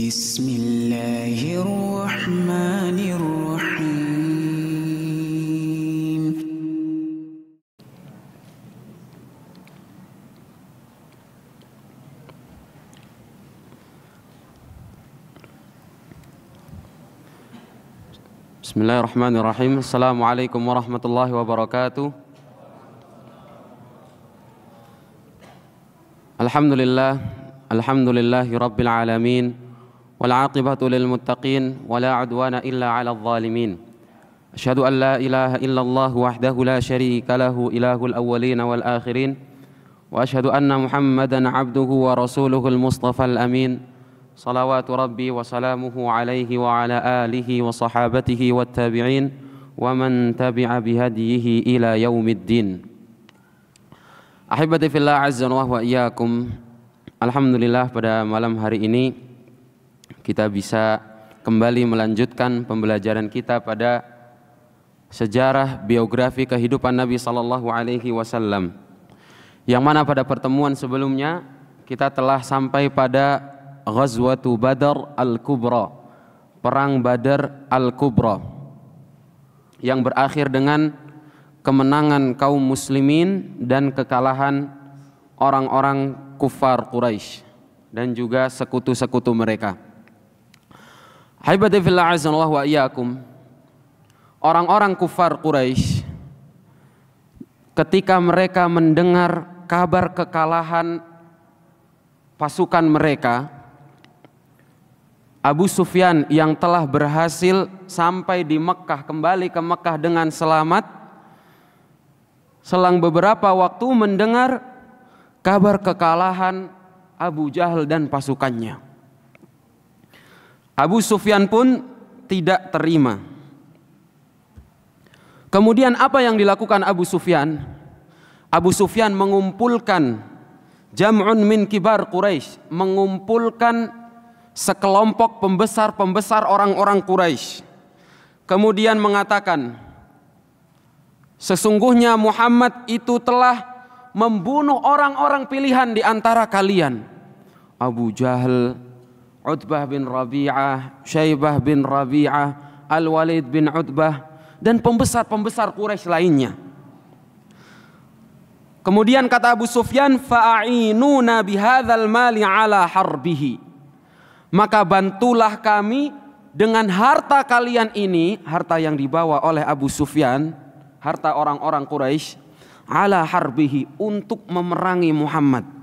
Bismillahirrahmanirrahim. Bismillahirrahmanirrahim. Assalamualaikum warahmatullahi wabarakatuh. Alhamdulillahi rabbil alamin. Wal aqibatu lil muttaqin wa la udwana illa 'alal zalimin. Asyhadu an la ilaha illallah wahdahu la syarika lahu ilahul awwalin wal akhirin. Wa asyhadu anna Muhammadan 'abduhu wa rasuluhul mustafal amin. Salawatu rabbi wa salamuhu alaihi wa ala alihi wa sahabatihi wat tabi'in wa man tabi'a bihadihi ila yaumiddin. Ahibati fillah azza wa iyyakum. Alhamdulillah pada malam hari ini kita bisa kembali melanjutkan pembelajaran kita pada sejarah biografi kehidupan Nabi sallallahu alaihi wasallam. Yang mana pada pertemuan sebelumnya kita telah sampai pada Ghazwatu Badar Al-Kubra, Perang Badar Al-Kubra, yang berakhir dengan kemenangan kaum muslimin dan kekalahan orang-orang kufar Quraisy dan juga sekutu-sekutu mereka. Haibati fillah azanallahu wa iyyakum. Orang-orang kufar Quraisy ketika mereka mendengar kabar kekalahan pasukan mereka, Abu Sufyan yang telah berhasil sampai di Mekah, kembali ke Mekah dengan selamat, selang beberapa waktu mendengar kabar kekalahan Abu Jahal dan pasukannya. Abu Sufyan pun tidak terima. Kemudian apa yang dilakukan Abu Sufyan? Abu Sufyan mengumpulkan jam'un min kibar Quraisy, mengumpulkan sekelompok pembesar-pembesar orang-orang Quraisy. Kemudian mengatakan, sesungguhnya Muhammad itu telah membunuh orang-orang pilihan di antara kalian. Abu Jahal, Utbah bin Rabi'ah, Syaibah bin Rabi'ah, Al-Walid bin Utbah, dan pembesar-pembesar Quraisy lainnya. Kemudian kata Abu Sufyan, fa'inuna bihadzal mali ala harbihi. Maka bantulah kami dengan harta kalian ini, harta yang dibawa oleh Abu Sufyan, harta orang-orang Quraisy, ala harbihi, untuk memerangi Muhammad.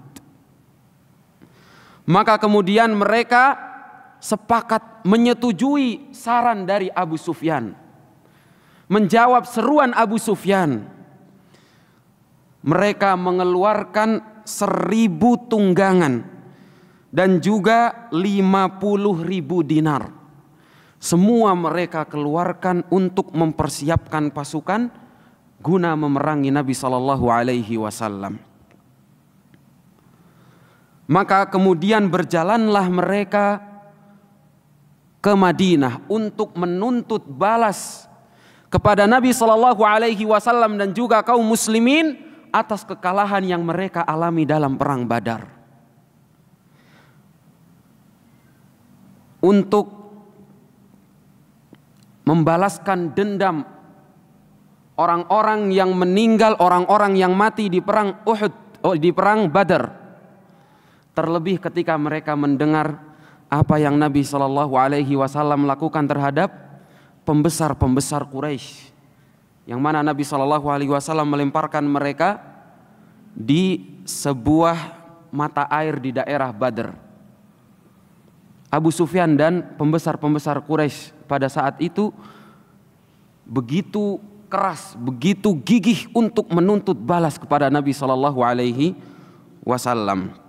Maka kemudian mereka sepakat menyetujui saran dari Abu Sufyan, menjawab seruan Abu Sufyan. Mereka mengeluarkan 1000 tunggangan dan juga 50.000 dinar. Semua mereka keluarkan untuk mempersiapkan pasukan guna memerangi Nabi sallallahu alaihi wasallam. Maka kemudian berjalanlah mereka ke Madinah untuk menuntut balas kepada Nabi sallallahu alaihi wasallam dan juga kaum muslimin atas kekalahan yang mereka alami dalam perang Badar. Untuk membalaskan dendam orang-orang yang meninggal, orang-orang yang mati di perang Uhud, di perang Badar. Terlebih ketika mereka mendengar apa yang Nabi Shallallahu Alaihi Wasallam lakukan terhadap pembesar-pembesar Quraisy, yang mana Nabi Shallallahu Alaihi Wasallam melemparkan mereka di sebuah mata air di daerah Badr. Abu Sufyan dan pembesar-pembesar Quraisy pada saat itu begitu keras, begitu gigih untuk menuntut balas kepada Nabi Shallallahu Alaihi Wasallam.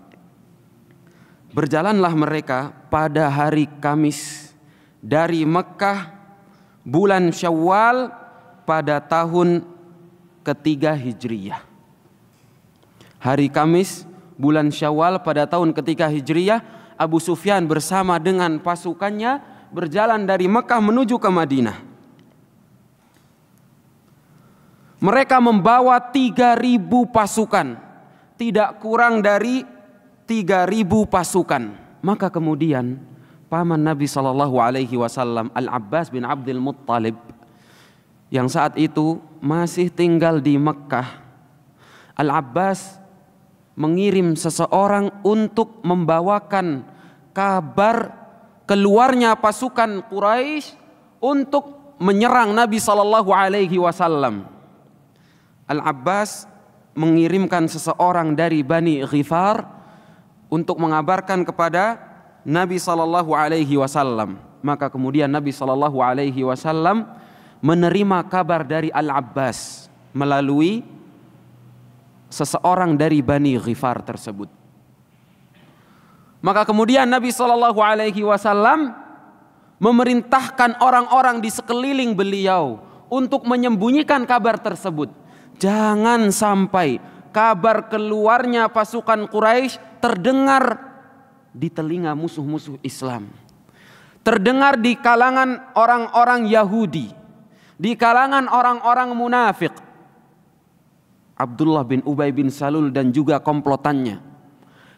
Berjalanlah mereka pada hari Kamis dari Mekah, bulan Syawal pada tahun ketiga Hijriyah. Hari Kamis bulan Syawal pada tahun ketiga Hijriyah, Abu Sufyan bersama dengan pasukannya berjalan dari Mekah menuju ke Madinah. Mereka membawa 3.000 pasukan, tidak kurang dari 3.000 pasukan. Maka kemudian paman Nabi Shallallahu Alaihi Wasallam, Al-Abbas bin Abdul Muttalib, yang saat itu masih tinggal di Mekkah. Al-Abbas mengirim seseorang untuk membawakan kabar keluarnya pasukan Quraisy untuk menyerang Nabi Shallallahu Alaihi Wasallam. Al-Abbas mengirimkan seseorang dari Bani Ghifar untuk mengabarkan kepada Nabi Shallallahu Alaihi Wasallam. Maka kemudian Nabi Shallallahu Alaihi Wasallam menerima kabar dari Al-Abbas melalui seseorang dari Bani Ghifar tersebut. Maka kemudian Nabi Shallallahu Alaihi Wasallam memerintahkan orang-orang di sekeliling beliau untuk menyembunyikan kabar tersebut. Jangan sampai kabar keluarnya pasukan Quraisy terdengar di telinga musuh-musuh Islam, terdengar di kalangan orang-orang Yahudi, di kalangan orang-orang munafik, Abdullah bin Ubay bin Salul dan juga komplotannya.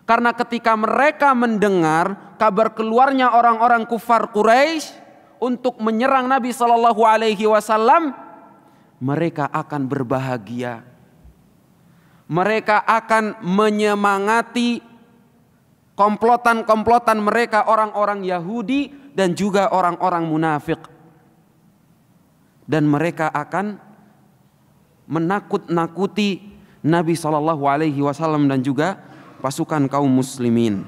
Karena ketika mereka mendengar kabar keluarnya orang-orang kufar Quraisy untuk menyerang Nabi Shallallahu Alaihi Wasallam, mereka akan berbahagia. Mereka akan menyemangati komplotan-komplotan mereka, orang-orang Yahudi dan juga orang-orang munafik. Dan mereka akan menakut-nakuti Nabi Shallallahu Alaihi Wasallam dan juga pasukan kaum muslimin.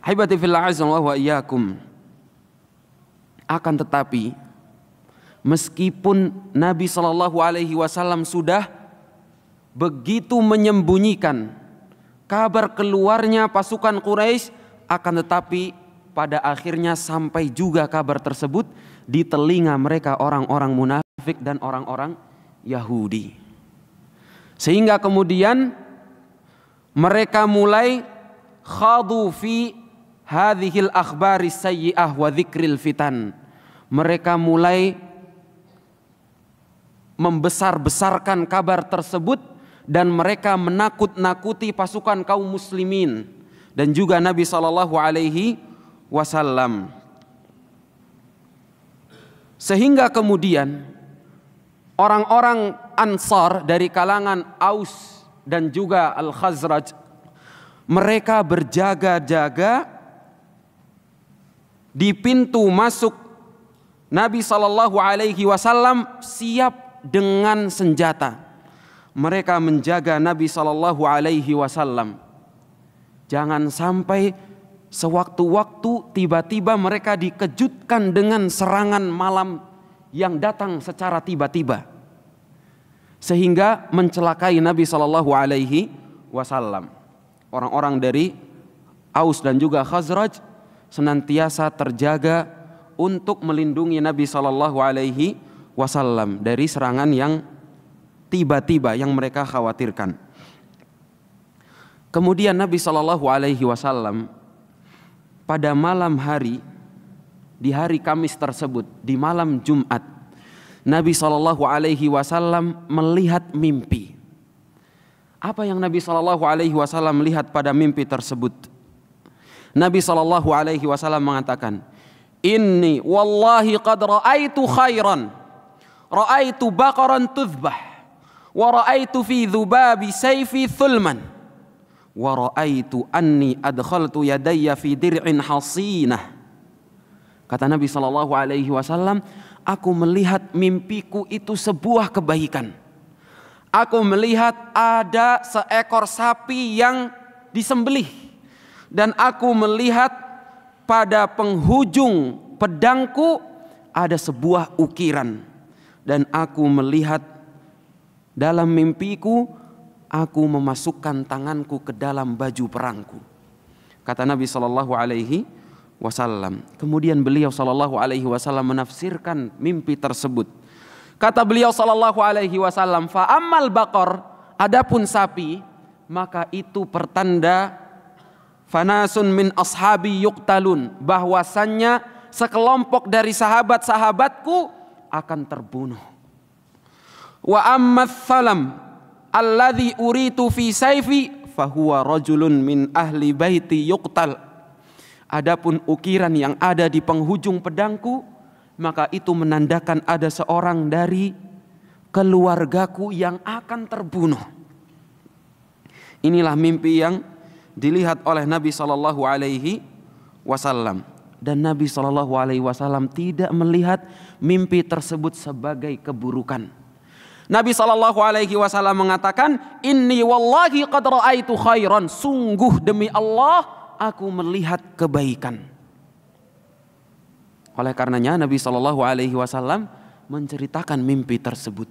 Hibati fillah azza wa iyyakum. Akan tetapi meskipun Nabi Shallallahu Alaihi Wasallam sudah begitu menyembunyikan kabar keluarnya pasukan Quraisy, akan tetapi pada akhirnya sampai juga kabar tersebut di telinga mereka orang-orang munafik dan orang-orang Yahudi. Sehingga kemudian mereka mulai khadu fi hadhil akhbaris sayyi'ah wa dzikril fitan. Mereka mulai membesar-besarkan kabar tersebut dan mereka menakut-nakuti pasukan kaum muslimin dan juga Nabi Shallallahu Alaihi Wasallam. Sehingga kemudian orang-orang Ansar dari kalangan Aus dan juga Al-Khazraj, mereka berjaga-jaga di pintu masuk Nabi Shallallahu Alaihi Wasallam, siap dengan senjata. Mereka menjaga Nabi Shallallahu Alaihi Wasallam. Jangan sampai sewaktu-waktu tiba-tiba mereka dikejutkan dengan serangan malam yang datang secara tiba-tiba, sehingga mencelakai Nabi Shallallahu Alaihi Wasallam. Orang-orang dari Aus dan juga Khazraj senantiasa terjaga untuk melindungi Nabi Shallallahu Alaihi Wasallam dari serangan yang tiba-tiba yang mereka khawatirkan. Kemudian Nabi Shallallahu Alaihi Wasallam pada malam hari, di hari Kamis tersebut, di malam Jumat, Nabi Shallallahu Alaihi Wasallam melihat mimpi. Apa yang Nabi Shallallahu Alaihi Wasallam lihat pada mimpi tersebut? Nabi Shallallahu Alaihi Wasallam mengatakan, "Inni wallahi qad ra'aitu khairan, ra'aitu baqaran tudhbah, wa ra'aitu fi dhubabi sayfi thulman, wa ra'aitu anni adkhaltu yadayya fi dir'in hasinah." Kata Nabi Shallallahu Alaihi Wasallam, aku melihat mimpiku itu sebuah kebaikan. Aku melihat ada seekor sapi yang disembelih, dan aku melihat pada penghujung pedangku ada sebuah ukiran, dan aku melihat dalam mimpiku aku memasukkan tanganku ke dalam baju perangku. Kata Nabi Shallallahu Alaihi Wasallam. Kemudian beliau Shallallahu Alaihi Wasallam menafsirkan mimpi tersebut. Kata beliau Shallallahu Alaihi Wasallam, fa ammal baqar, adapun sapi, maka itu pertanda fanasun min ashabi yuqtalun, bahwasannya sekelompok dari sahabat-sahabatku akan terbunuh. Wa ammas salam alladhi uritu fi sayfi fahuwa rajulun min ahli baiti yuqtal. Adapun ukiran yang ada di penghujung pedangku, maka itu menandakan ada seorang dari keluargaku yang akan terbunuh. Inilah mimpi yang dilihat oleh Nabi Shallallahu Alaihi Wasallam, dan Nabi Shallallahu Alaihi Wasallam tidak melihat mimpi tersebut sebagai keburukan. Nabi Shallallahu Alaihi Wasallam mengatakan, Inni wallahi qad ra'aitu khairan, sungguh demi Allah aku melihat kebaikan. Oleh karenanya Nabi Shallallahu Alaihi Wasallam menceritakan mimpi tersebut.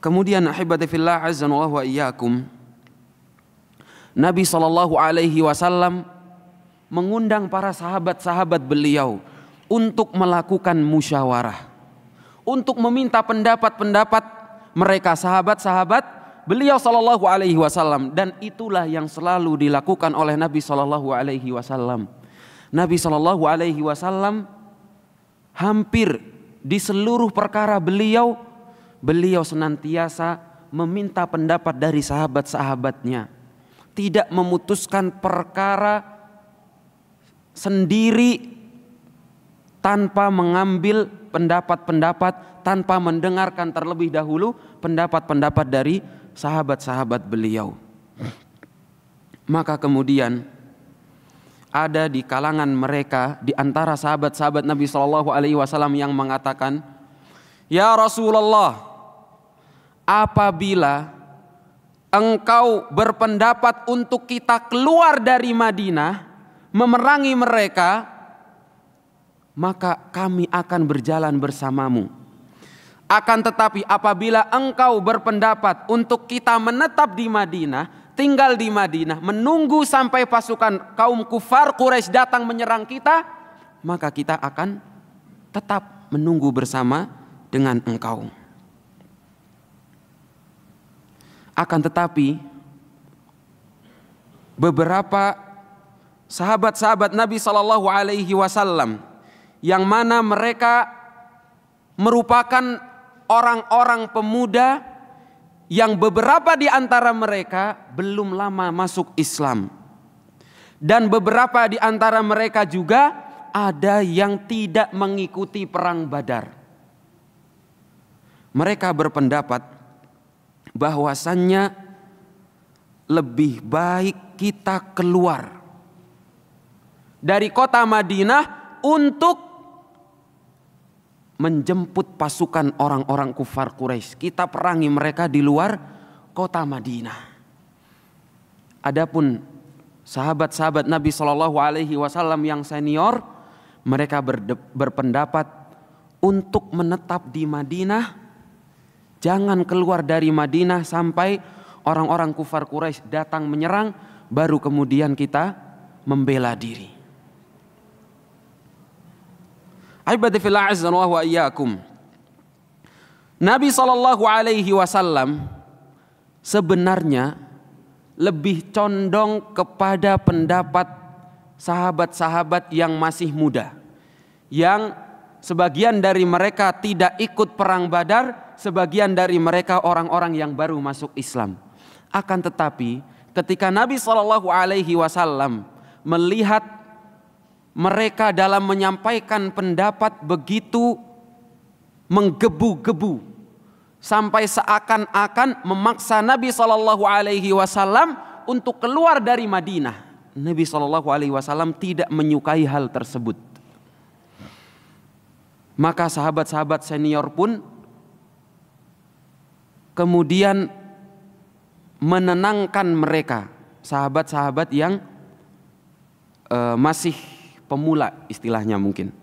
Kemudian ahibati fillah azanallahu wa iyyakum, Nabi Shallallahu Alaihi Wasallam mengundang para sahabat-sahabat beliau untuk melakukan musyawarah, untuk meminta pendapat-pendapat mereka sahabat-sahabat beliau Shallallahu Alaihi Wasallam, dan itulah yang selalu dilakukan oleh Nabi Shallallahu Alaihi Wasallam. Nabi Shallallahu Alaihi Wasallam hampir di seluruh perkara beliau senantiasa meminta pendapat dari sahabat-sahabatnya, tidak memutuskan perkara sendiri tanpa mengambil pendapat-pendapat, tanpa mendengarkan terlebih dahulu pendapat-pendapat dari sahabat-sahabat beliau. Maka kemudian ada di kalangan mereka, di antara sahabat-sahabat Nabi Shallallahu Alaihi Wasallam yang mengatakan, Ya Rasulullah, apabila engkau berpendapat untuk kita keluar dari Madinah, memerangi mereka, maka kami akan berjalan bersamamu. Akan tetapi apabila engkau berpendapat untuk kita menetap di Madinah, tinggal di Madinah, menunggu sampai pasukan kaum kufar Quraisy datang menyerang kita, maka kita akan tetap menunggu bersama dengan engkau. Akan tetapi beberapa sahabat-sahabat Nabi Shallallahu Alaihi Wasallam yang mana mereka merupakan orang-orang pemuda yang beberapa di antara mereka belum lama masuk Islam, dan beberapa di antara mereka juga ada yang tidak mengikuti perang Badar. Mereka berpendapat bahwasannya lebih baik kita keluar dari kota Madinah untuk menjemput pasukan orang-orang kufar Quraisy. Kita perangi mereka di luar kota Madinah. Adapun sahabat-sahabat Nabi Shallallahu Alaihi Wasallam yang senior, mereka berpendapat untuk menetap di Madinah, jangan keluar dari Madinah sampai orang-orang kufar Quraisy datang menyerang, baru kemudian kita membela diri. Ibadi fillah azanallahu wa iyyakum. Nabi Shallallahu Alaihi Wasallam sebenarnya lebih condong kepada pendapat sahabat-sahabat yang masih muda, yang sebagian dari mereka tidak ikut perang Badar, sebagian dari mereka orang-orang yang baru masuk Islam. Akan tetapi ketika Nabi Shallallahu Alaihi Wasallam melihat mereka dalam menyampaikan pendapat begitu menggebu-gebu, sampai seakan-akan memaksa Nabi Shallallahu Alaihi Wasallam untuk keluar dari Madinah, Nabi Shallallahu Alaihi Wasallam tidak menyukai hal tersebut. Maka sahabat-sahabat senior pun kemudian menenangkan mereka, sahabat-sahabat yang masih pemula istilahnya mungkin.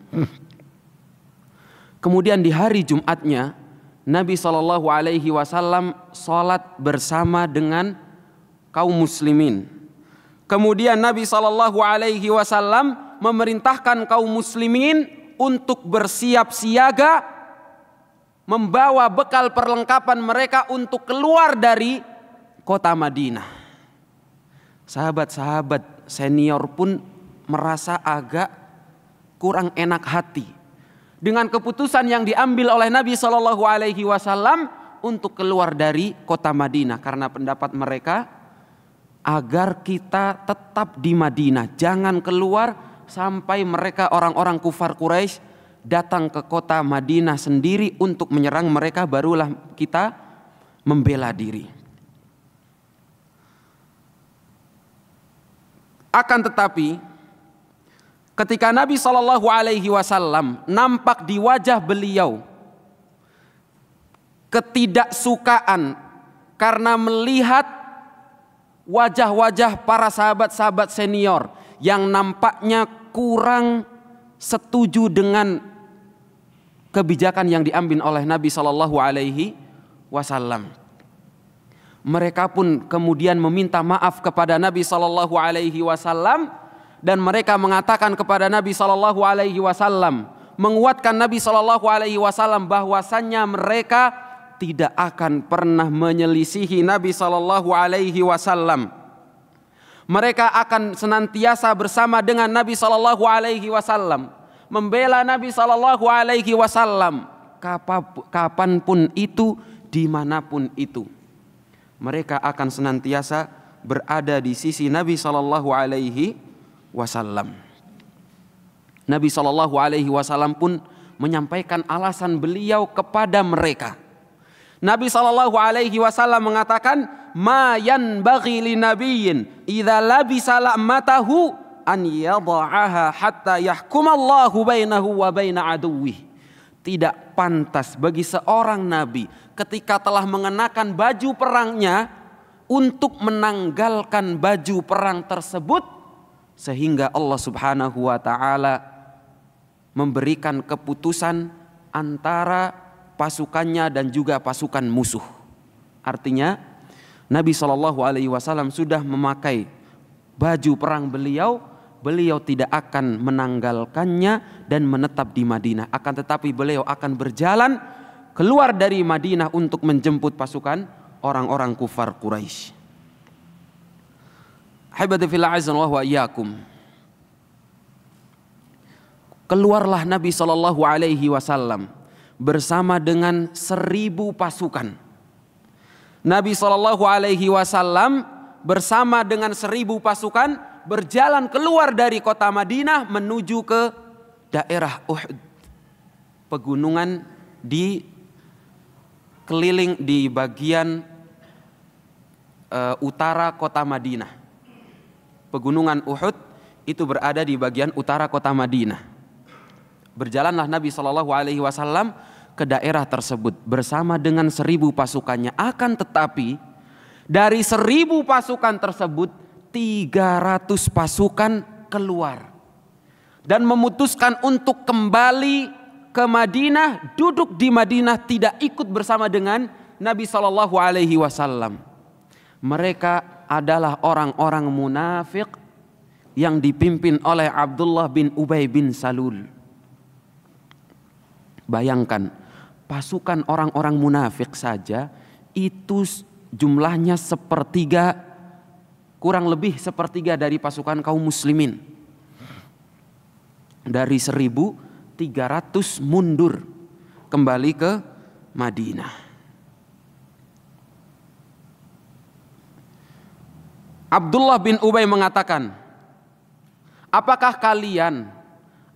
Kemudian di hari Jumatnya Nabi Shallallahu Alaihi Wasallam sholat bersama dengan kaum muslimin. Kemudian Nabi Shallallahu Alaihi Wasallam memerintahkan kaum muslimin untuk bersiap siaga, membawa bekal perlengkapan mereka untuk keluar dari kota Madinah. Sahabat-sahabat senior pun merasa agak kurang enak hati dengan keputusan yang diambil oleh Nabi Shallallahu Alaihi Wasallam untuk keluar dari kota Madinah, karena pendapat mereka agar kita tetap di Madinah, jangan keluar sampai mereka orang-orang kufar Quraisy datang ke kota Madinah sendiri untuk menyerang mereka, barulah kita membela diri. Akan tetapi ketika Nabi SAW nampak di wajah beliau ketidaksukaan karena melihat wajah-wajah para sahabat-sahabat senior yang nampaknya kurang setuju dengan kebijakan yang diambil oleh Nabi SAW. Mereka pun kemudian meminta maaf kepada Nabi SAW dan mereka mengatakan kepada Nabi SAW, menguatkan Nabi SAW bahwasannya mereka tidak akan pernah menyelisihi Nabi SAW. Mereka akan senantiasa bersama dengan Nabi SAW, membela Nabi SAW kapanpun itu, dimanapun itu. Mereka akan senantiasa berada di sisi Nabi SAW. Nabi SAW pun menyampaikan alasan beliau kepada mereka. Nabi SAW mengatakan, ma yanbaghi li nabiyyin idza labisa la'matahu an yadha'aha hatta yahkumallahu bainahu wa baina aduwwih. Tidak pantas bagi seorang nabi ketika telah mengenakan baju perangnya untuk menanggalkan baju perang tersebut sehingga Allah Subhanahu wa taala memberikan keputusan antara pasukannya dan juga pasukan musuh. Artinya Nabi SAW sudah memakai baju perang beliau, beliau tidak akan menanggalkannya dan menetap di Madinah. Akan tetapi beliau akan berjalan keluar dari Madinah untuk menjemput pasukan orang-orang kufar Quraisy. Habibati fillah azza wa iyyakum. Keluarlah Nabi SAW bersama dengan 1000 pasukan. Nabi SAW bersama dengan 1000 pasukan berjalan keluar dari kota Madinah menuju ke daerah Uhud, pegunungan di keliling di bagian utara kota Madinah. Pegunungan Uhud itu berada di bagian utara kota Madinah. Berjalanlah Nabi SAW ke daerah tersebut bersama dengan 1000 pasukannya. Akan tetapi dari 1000 pasukan tersebut 300 pasukan keluar dan memutuskan untuk kembali ke Madinah, duduk di Madinah, tidak ikut bersama dengan Nabi SAW. Mereka adalah orang-orang munafik yang dipimpin oleh Abdullah bin Ubay bin Salul. Bayangkan, pasukan orang-orang munafik saja itu jumlahnya kurang lebih sepertiga dari pasukan kaum muslimin. Dari 1300 mundur kembali ke Madinah. Abdullah bin Ubay mengatakan, apakah kalian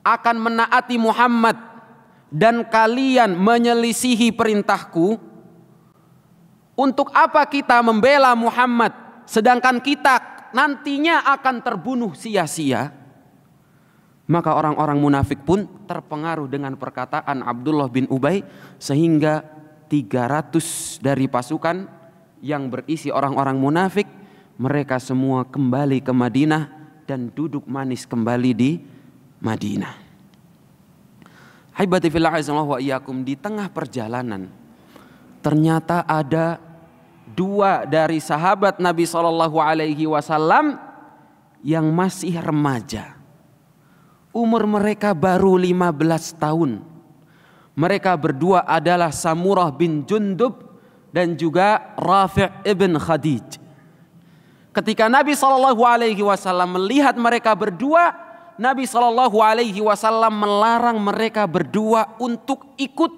akan menaati Muhammad dan kalian menyelisihi perintahku? Untuk apa kita membela Muhammad sedangkan kita nantinya akan terbunuh sia-sia? Maka orang-orang munafik pun terpengaruh dengan perkataan Abdullah bin Ubay sehingga 300 dari pasukan yang berisi orang-orang munafik, mereka semua kembali ke Madinah dan duduk manis kembali di Madinah. Haibati fillah wa iyyakum, di tengah perjalanan ternyata ada 2 dari sahabat Nabi SAW yang masih remaja. Umur mereka baru 15 tahun. Mereka berdua adalah Samurah bin Jundub dan juga Rafi' ibn Khadij. Ketika Nabi SAW melihat mereka berdua, Nabi SAW melarang mereka berdua untuk ikut.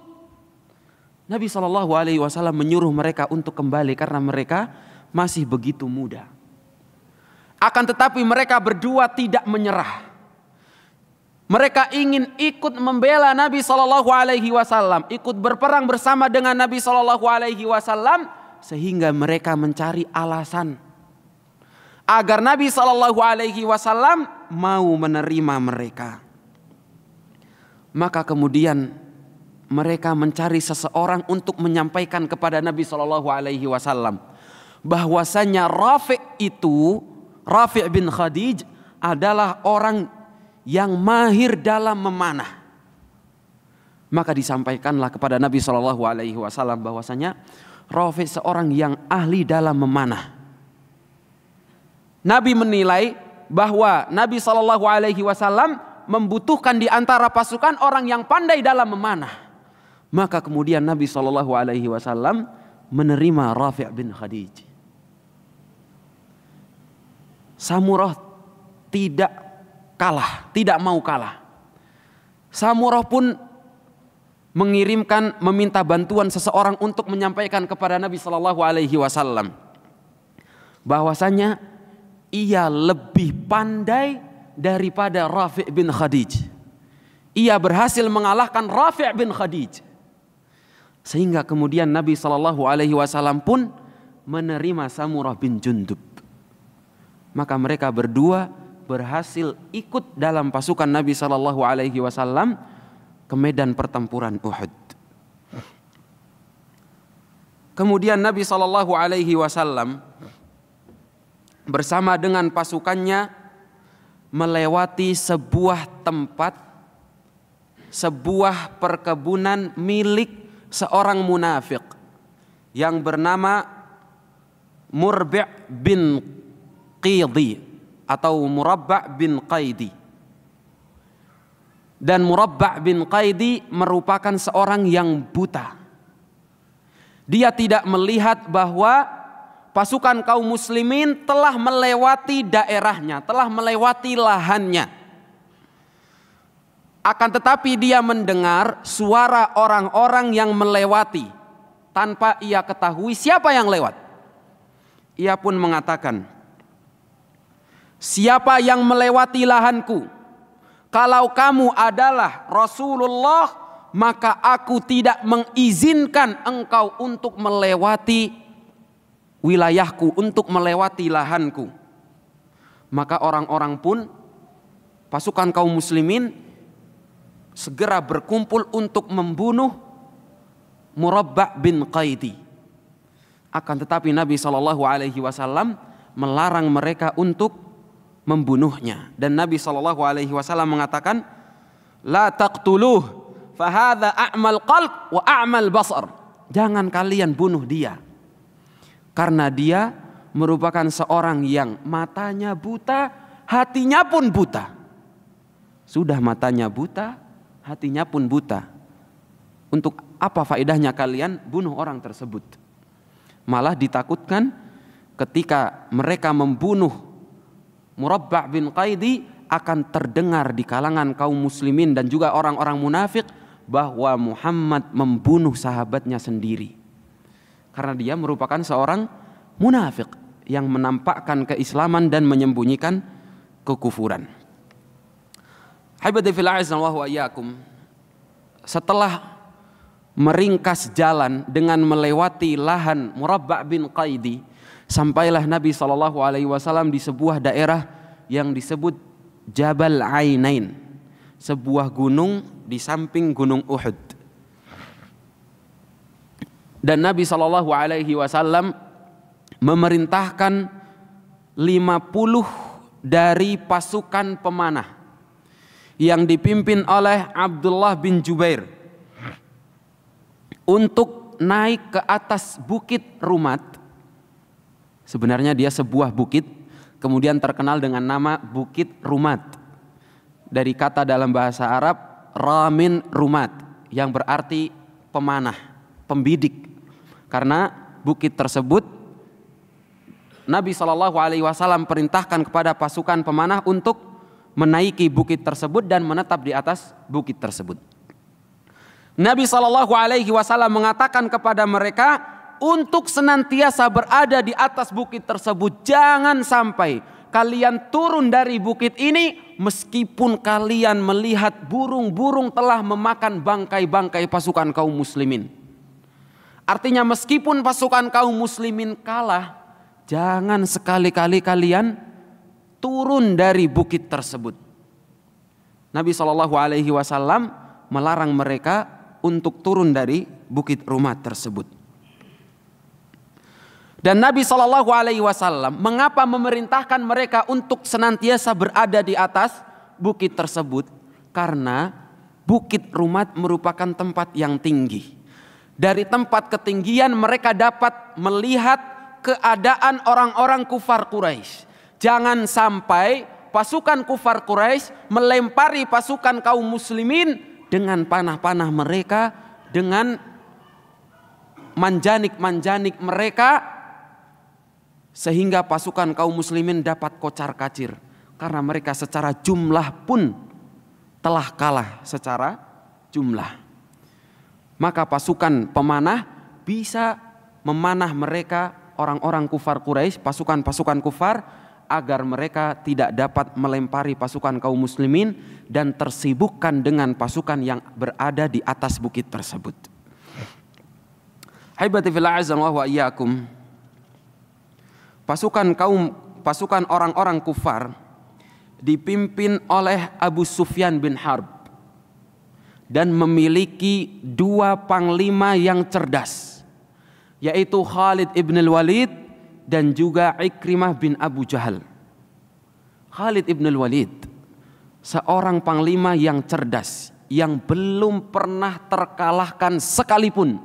Nabi SAW menyuruh mereka untuk kembali karena mereka masih begitu muda. Akan tetapi mereka berdua tidak menyerah. Mereka ingin ikut membela Nabi Shallallahu Alaihi Wasallam, ikut berperang bersama dengan Nabi Shallallahu Alaihi Wasallam, sehingga mereka mencari alasan agar Nabi Shallallahu Alaihi Wasallam mau menerima mereka. Maka kemudian mereka mencari seseorang untuk menyampaikan kepada Nabi Shallallahu Alaihi Wasallam bahwasanya Rafi' bin Khadij adalah orang yang mahir dalam memanah. Maka disampaikanlah kepada Nabi Shallallahu Alaihi Wasallam bahwasanya Rafi' seorang yang ahli dalam memanah. Nabi menilai bahwa Nabi Shallallahu Alaihi Wasallam membutuhkan di antara pasukan orang yang pandai dalam memanah. Maka kemudian Nabi Shallallahu Alaihi Wasallam menerima Rafi' bin Khadij. Samurah tidak kalah, tidak mau kalah. Samurah pun meminta bantuan seseorang untuk menyampaikan kepada Nabi Shallallahu Alaihi Wasallam bahwasanya ia lebih pandai daripada Rafi' bin Khadij. Ia berhasil mengalahkan Rafi' bin Khadij. Sehingga kemudian Nabi Shallallahu Alaihi Wasallam pun menerima Samurah bin Jundub. Maka mereka berdua berhasil ikut dalam pasukan Nabi Shallallahu Alaihi Wasallam ke medan pertempuran Uhud. Kemudian Nabi Shallallahu Alaihi Wasallam bersama dengan pasukannya melewati sebuah tempat, sebuah perkebunan milik seorang munafik yang bernama Murbi' bin Qidi atau Murabba' bin Qaidi. Dan Murabba' bin Qaidi merupakan seorang yang buta. Dia tidak melihat bahwa pasukan kaum muslimin telah melewati daerahnya, telah melewati lahannya. Akan tetapi dia mendengar suara orang-orang yang melewati tanpa ia ketahui siapa yang lewat. Ia pun mengatakan, siapa yang melewati lahanku? Kalau kamu adalah Rasulullah, maka aku tidak mengizinkan engkau untuk melewati wilayahku, untuk melewati lahanku. Maka orang-orang pun, pasukan kaum muslimin segera berkumpul untuk membunuh Murabba' bin Qaidi. Akan tetapi Nabi SAW melarang mereka untuk membunuhnya. Dan Nabi SAW mengatakan, la taqtuluh fahadha a'mal qalb wa a'mal basar. Jangan kalian bunuh dia, karena dia merupakan seorang yang matanya buta, hatinya pun buta. Sudah matanya buta, hatinya pun buta. Untuk apa faedahnya kalian bunuh orang tersebut? Malah ditakutkan ketika mereka membunuh Murabba' bin Qaidi akan terdengar di kalangan kaum muslimin dan juga orang-orang munafik bahwa Muhammad membunuh sahabatnya sendiri. Karena dia merupakan seorang munafik yang menampakkan keislaman dan menyembunyikan kekufuran. Habibati fillah azza wa iyyakum. Setelah meringkas jalan dengan melewati lahan Murabba' bin Qaidi, sampailah Nabi SAW di sebuah daerah yang disebut Jabal Ainain, sebuah gunung di samping gunung Uhud. Dan Nabi SAW memerintahkan 50 dari pasukan pemanah yang dipimpin oleh Abdullah bin Jubair untuk naik ke atas bukit Rumat. Sebenarnya dia sebuah bukit, kemudian terkenal dengan nama Bukit Rumat. Dari kata dalam bahasa Arab Ramin Rumat, yang berarti pemanah, pembidik. Karena bukit tersebut Nabi SAW perintahkan kepada pasukan pemanah untuk menaiki bukit tersebut dan menetap di atas bukit tersebut. Nabi SAW mengatakan kepada mereka untuk senantiasa berada di atas bukit tersebut. Jangan sampai kalian turun dari bukit ini meskipun kalian melihat burung-burung telah memakan bangkai-bangkai pasukan kaum muslimin. Artinya meskipun pasukan kaum muslimin kalah, jangan sekali-kali kalian turun dari bukit tersebut. Nabi SAW melarang mereka untuk turun dari bukit Rumat tersebut. Dan Nabi SAW mengapa memerintahkan mereka untuk senantiasa berada di atas bukit tersebut? Karena bukit Rumat merupakan tempat yang tinggi. Dari tempat ketinggian mereka dapat melihat keadaan orang-orang kufar Quraisy. Jangan sampai pasukan kufar Quraisy melempari pasukan kaum muslimin dengan panah-panah mereka, dengan manjanik-manjanik mereka, sehingga pasukan kaum muslimin dapat kocar-kacir. Karena mereka secara jumlah pun telah kalah secara jumlah. Maka pasukan pemanah bisa memanah mereka, orang-orang kufar Quraisy, pasukan-pasukan kufar, agar mereka tidak dapat melempari pasukan kaum muslimin dan tersibukkan dengan pasukan yang berada di atas bukit tersebut. Haibati fillah azza wa iyyakum. Pasukan orang-orang kufar dipimpin oleh Abu Sufyan bin Harb dan memiliki dua panglima yang cerdas, yaitu Khalid ibn al-Walid dan juga Ikrimah bin Abu Jahal. Khalid ibn al-Walid seorang panglima yang cerdas, yang belum pernah terkalahkan sekalipun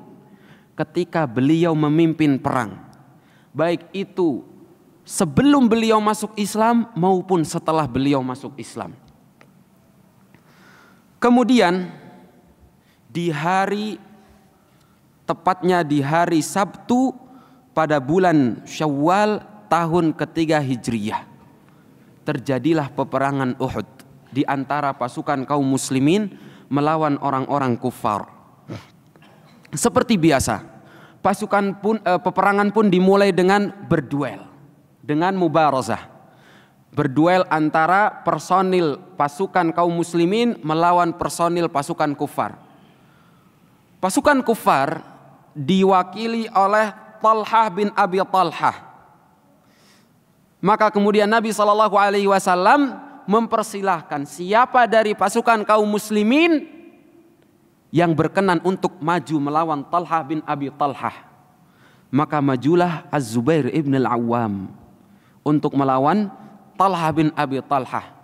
ketika beliau memimpin perang, baik itu sebelum beliau masuk Islam maupun setelah beliau masuk Islam. Kemudian tepatnya di hari Sabtu pada bulan Syawal tahun ketiga Hijriyah, terjadilah peperangan Uhud di antara pasukan kaum muslimin melawan orang-orang kufar. Seperti biasa, peperangan pun dimulai dengan berduel, dengan mubarazah. Berduel antara personil pasukan kaum muslimin melawan personil pasukan kufar. Pasukan kufar diwakili oleh Talhah bin Abi Talhah. Maka kemudian Nabi SAW mempersilahkan siapa dari pasukan kaum muslimin yang berkenan untuk maju melawan Talhah bin Abi Talhah. Maka majulah Az-Zubair ibn al-Awwam untuk melawan Talhah bin Abi Talhah.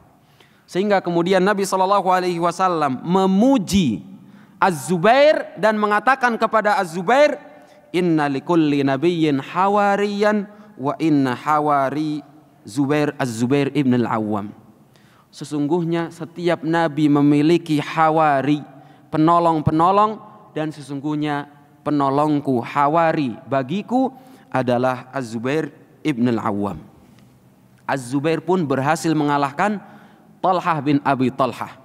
Sehingga kemudian Nabi SAW memuji Az-Zubair dan mengatakan kepada Az-Zubair, inna likulli nabiyyin hawariyan wa inna hawari Zubair Az-Zubair ibn al-Awwam. Sesungguhnya setiap nabi memiliki hawari, penolong-penolong, dan sesungguhnya penolongku, hawari bagiku adalah Az-Zubair ibn al-Awwam. Az-Zubair pun berhasil mengalahkan Talhah bin Abi Talhah.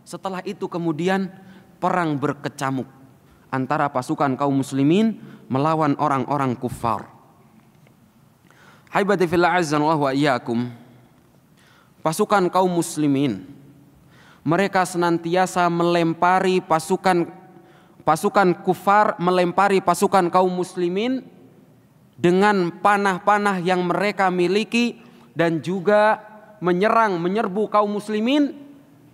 Setelah itu kemudian perang berkecamuk antara pasukan kaum muslimin melawan orang-orang kufar. Haibati fillah azza wa iyyakum. Pasukan kaum muslimin, mereka senantiasa melempari pasukan kufar, melempari pasukan kaum muslimin dengan panah-panah yang mereka miliki, dan juga menyerbu kaum muslimin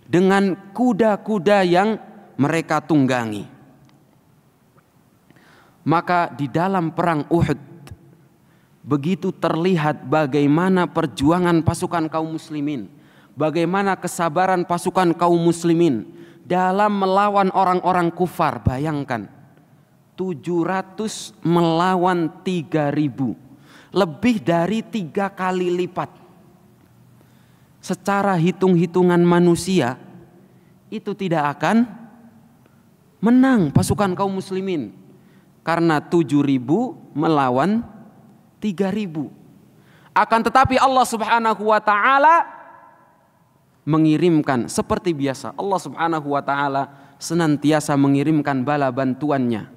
dengan kuda-kuda yang mereka tunggangi. Maka di dalam perang Uhud begitu terlihat bagaimana perjuangan pasukan kaum muslimin, bagaimana kesabaran pasukan kaum muslimin dalam melawan orang-orang kufar. Bayangkan 700 melawan 3000, lebih dari 3 kali lipat. Secara hitung-hitungan manusia itu tidak akan menang pasukan kaum muslimin, karena 7.000 melawan 3.000. Akan tetapi Allah Subhanahu wa taala mengirimkan seperti biasa. Allah Subhanahu wa taala senantiasa mengirimkan bala bantuannya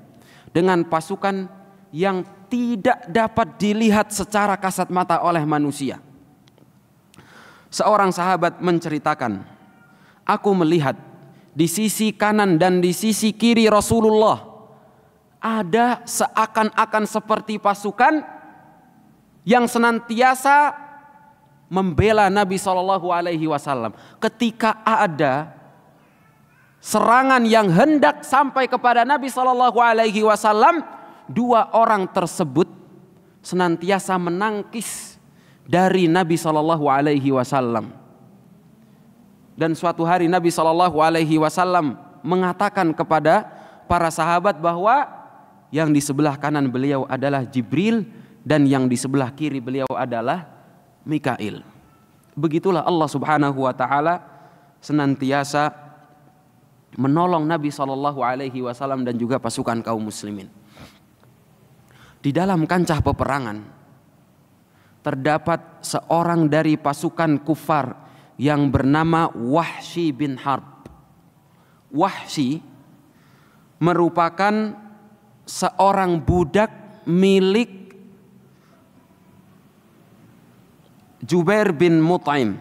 dengan pasukan yang tidak dapat dilihat secara kasat mata oleh manusia. Seorang sahabat menceritakan, aku melihat di sisi kanan dan di sisi kiri Rasulullah ada seakan-akan seperti pasukan yang senantiasa membela Nabi SAW. Ketika ada serangan yang hendak sampai kepada Nabi SAW, dua orang tersebut senantiasa menangkis dari Nabi SAW. Dan suatu hari Nabi SAW mengatakan kepada para sahabat bahwa yang di sebelah kanan beliau adalah Jibril dan yang di sebelah kiri beliau adalah Mikail. Begitulah Allah Subhanahu wa taala senantiasa menolong Nabi SAW dan juga pasukan kaum muslimin. Di dalam kancah peperangan terdapat seorang dari pasukan kufar yang bernama Wahsy bin Harb. Wahsy merupakan seorang budak milik Jubair bin Mut'im.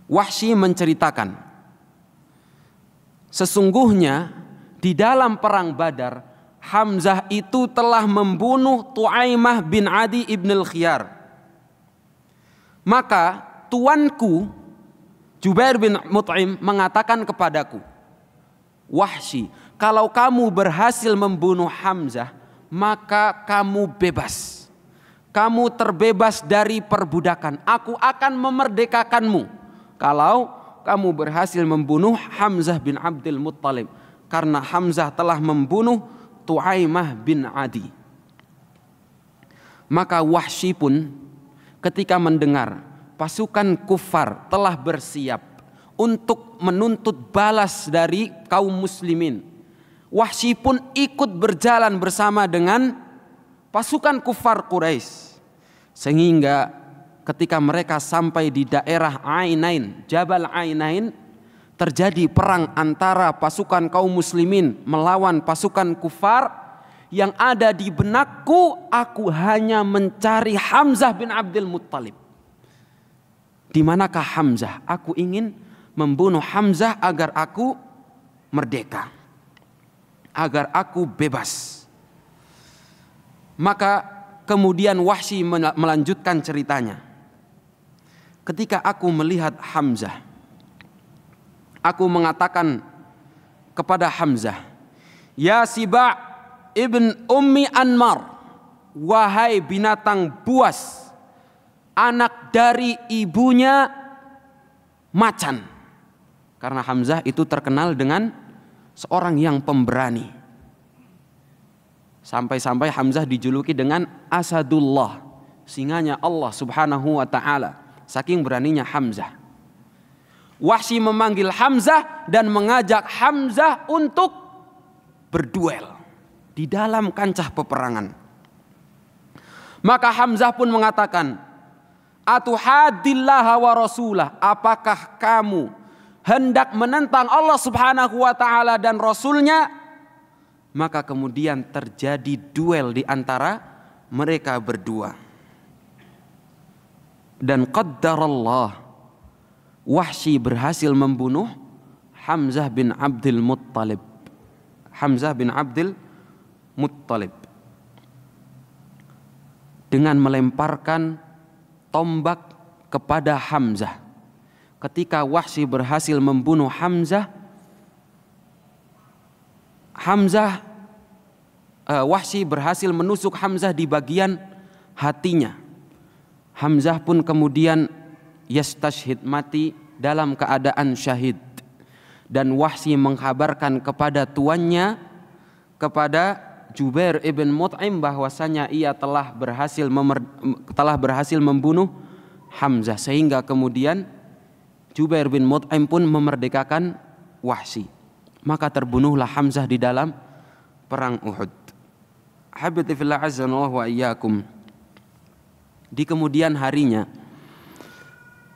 Wahsy menceritakan, sesungguhnya di dalam perang Badar Hamzah itu telah membunuh Tu'aimah bin Adi ibn al-Khiyar. Maka tuanku Jubair bin Mut'im mengatakan kepadaku, Wahsy, kalau kamu berhasil membunuh Hamzah, maka kamu bebas. Kamu terbebas dari perbudakan. Aku akan memerdekakanmu kalau kamu berhasil membunuh Hamzah bin Abdul Muttalib. Karena Hamzah telah membunuh Tu'aimah bin Adi. Maka Wahsy pun ketika mendengar pasukan kufar telah bersiap untuk menuntut balas dari kaum muslimin, Wahsy pun ikut berjalan bersama dengan pasukan kufar Quraisy. Sehingga ketika mereka sampai di daerah Ainain, Jabal Ainain, terjadi perang antara pasukan kaum muslimin melawan pasukan kufar. Yang ada di benakku, aku hanya mencari Hamzah bin Abdul Muttalib. Di manakah Hamzah? Aku ingin membunuh Hamzah agar aku merdeka, agar aku bebas. Maka kemudian Wahsy melanjutkan ceritanya. Ketika aku melihat Hamzah, aku mengatakan kepada Hamzah, ya Siba' ibn Ummi Anmar, wahai binatang buas, anak dari ibunya macan. Karena Hamzah itu terkenal dengan seorang yang pemberani. Sampai-sampai Hamzah dijuluki dengan Asadullah, singanya Allah Subhanahu wa taala. Saking beraninya Hamzah. Wahsy memanggil Hamzah dan mengajak Hamzah untuk berduel di dalam kancah peperangan. Maka Hamzah pun mengatakan, atuhaddillaha wa rasulah, apakah kamu hendak menentang Allah Subhanahu wa taala dan Rasulnya? Maka kemudian terjadi duel di antara mereka berdua. Dan qaddarallah, Wahsy berhasil membunuh Hamzah bin Abdul Muttalib. Hamzah bin Abdul Muttalib dengan melemparkan tombak kepada Hamzah. Ketika Wahsy berhasil membunuh Hamzah, Wahsy berhasil menusuk Hamzah di bagian hatinya. Hamzah pun kemudian yastashhid, mati dalam keadaan syahid. Dan Wahsy mengkabarkan kepada tuannya, kepada Jubair ibn Mut'im, bahwasanya ia telah berhasil membunuh Hamzah. Sehingga kemudian Jubair bin Mut'im pun memerdekakan Wahsy. Maka terbunuhlah Hamzah di dalam perang Uhud. Habibti fillah azanallahu wa iyyakum. Di kemudian harinya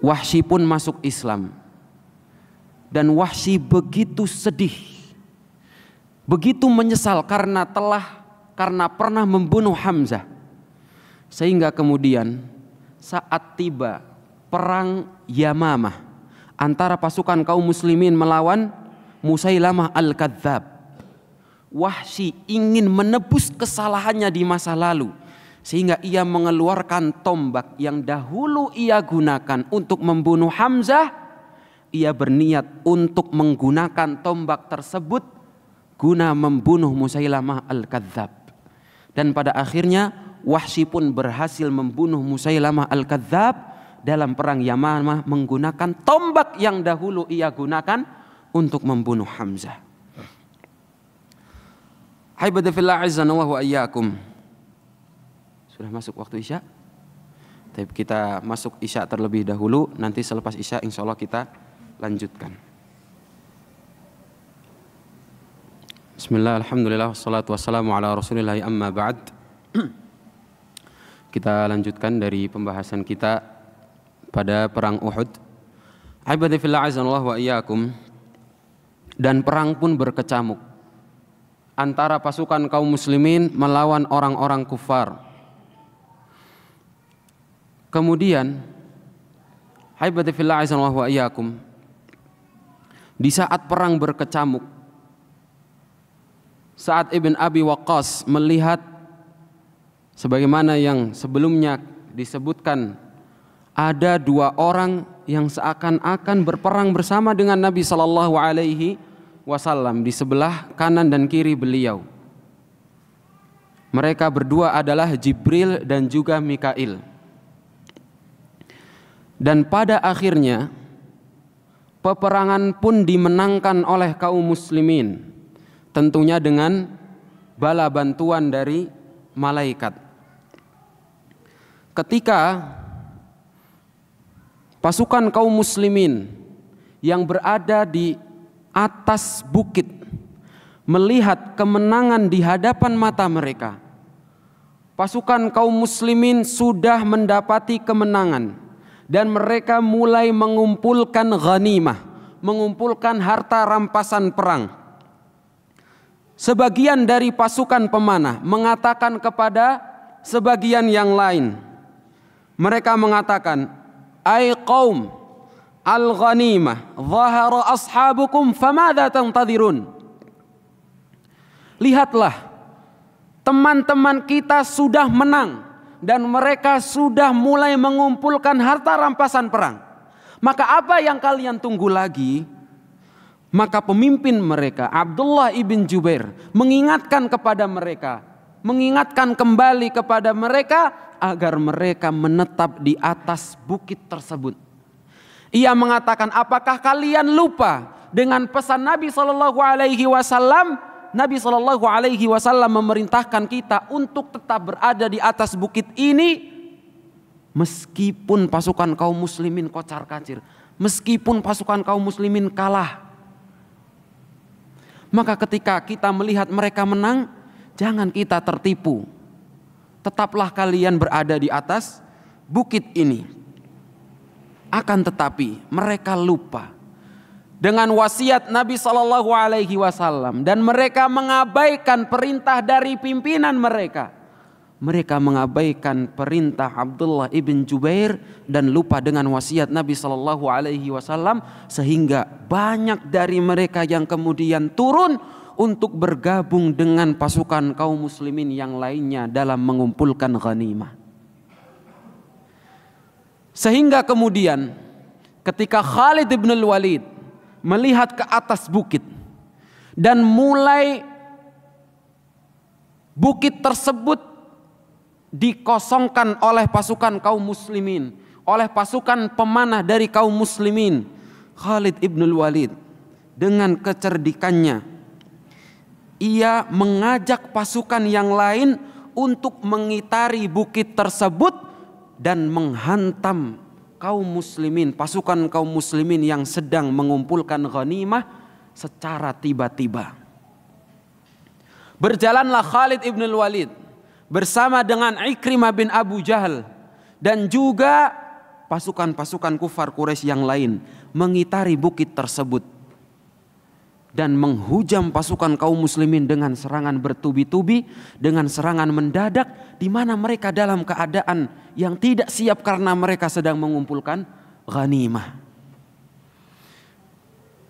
Wahsy pun masuk Islam. Dan Wahsy begitu sedih, begitu menyesal karena pernah membunuh Hamzah. Sehingga kemudian saat tiba perang Yamamah antara pasukan kaum muslimin melawan Musailamah Al-Kadzab. Wahsy ingin menebus kesalahannya di masa lalu, sehingga ia mengeluarkan tombak yang dahulu ia gunakan untuk membunuh Hamzah. Ia berniat untuk menggunakan tombak tersebut guna membunuh Musailamah Al-Kadzab. Dan pada akhirnya Wahsy pun berhasil membunuh Musailamah Al-Kadzab dalam perang Yamamah menggunakan tombak yang dahulu ia gunakan untuk membunuh Hamzah. Haibati fillah azzanallahu wa iyyakum. Sudah masuk waktu Isya? Tapi kita masuk Isya terlebih dahulu, nanti selepas Isya insyaallah kita lanjutkan. Bismillah, alhamdulillah, wassalatu wassalamu ala rasulillah, amma ba'd. Kita lanjutkan dari pembahasan kita pada perang Uhud. Haibati fillah azzanallahu wa iyyakum. Dan perang pun berkecamuk antara pasukan kaum muslimin melawan orang-orang kufar. Kemudian haibati fillah azzanallahu wa iyyakum, di saat perang berkecamuk, Sa'ad ibn Abi Waqqas melihat sebagaimana yang sebelumnya disebutkan, ada dua orang yang seakan-akan berperang bersama dengan Nabi sallallahu alaihi wasallam di sebelah kanan dan kiri beliau. Mereka berdua adalah Jibril dan juga Mikail. Dan pada akhirnya peperangan pun dimenangkan oleh kaum muslimin, tentunya dengan bala bantuan dari malaikat. Ketika pasukan kaum muslimin yang berada di atas bukit melihat kemenangan di hadapan mata mereka, pasukan kaum muslimin sudah mendapati kemenangan dan mereka mulai mengumpulkan ghanimah, mengumpulkan harta rampasan perang. Sebagian dari pasukan pemanah mengatakan kepada sebagian yang lain, mereka mengatakan, "Ai qaum, al-ghanimah zahara ashabukum famadza tantadhirun." Lihatlah, teman-teman kita sudah menang dan mereka sudah mulai mengumpulkan harta rampasan perang. Maka apa yang kalian tunggu lagi? Maka pemimpin mereka, Abdullah ibn Jubair, mengingatkan kepada mereka, mengingatkan kembali kepada mereka agar mereka menetap di atas bukit tersebut. Ia mengatakan, apakah kalian lupa dengan pesan Nabi Shallallahu Alaihi Wasallam? Nabi Shallallahu Alaihi Wasallam memerintahkan kita untuk tetap berada di atas bukit ini, meskipun pasukan kaum muslimin kocar-kacir, meskipun pasukan kaum muslimin kalah. Maka ketika kita melihat mereka menang, jangan kita tertipu. Tetaplah kalian berada di atas bukit ini. Akan tetapi mereka lupa dengan wasiat Nabi Shallallahu Alaihi Wasallam dan mereka mengabaikan perintah dari pimpinan mereka. Mereka mengabaikan perintah Abdullah ibn Jubair dan lupa dengan wasiat Nabi Shallallahu Alaihi Wasallam, sehingga banyak dari mereka yang kemudian turun untuk bergabung dengan pasukan kaum muslimin yang lainnya dalam mengumpulkan ghanimah. Sehingga kemudian ketika Khalid ibn al-Walid melihat ke atas bukit dan mulai bukit tersebut dikosongkan oleh pasukan kaum muslimin, oleh pasukan pemanah dari kaum muslimin, Khalid ibn al-Walid dengan kecerdikannya, ia mengajak pasukan yang lain untuk mengitari bukit tersebut dan menghantam kaum muslimin, pasukan kaum muslimin yang sedang mengumpulkan ghanimah secara tiba-tiba. Berjalanlah Khalid ibn al-Walid bersama dengan Ikrimah bin Abu Jahal dan juga pasukan-pasukan kufar Quraisy yang lain mengitari bukit tersebut dan menghujam pasukan kaum muslimin dengan serangan bertubi-tubi, dengan serangan mendadak, di mana mereka dalam keadaan yang tidak siap karena mereka sedang mengumpulkan ghanimah.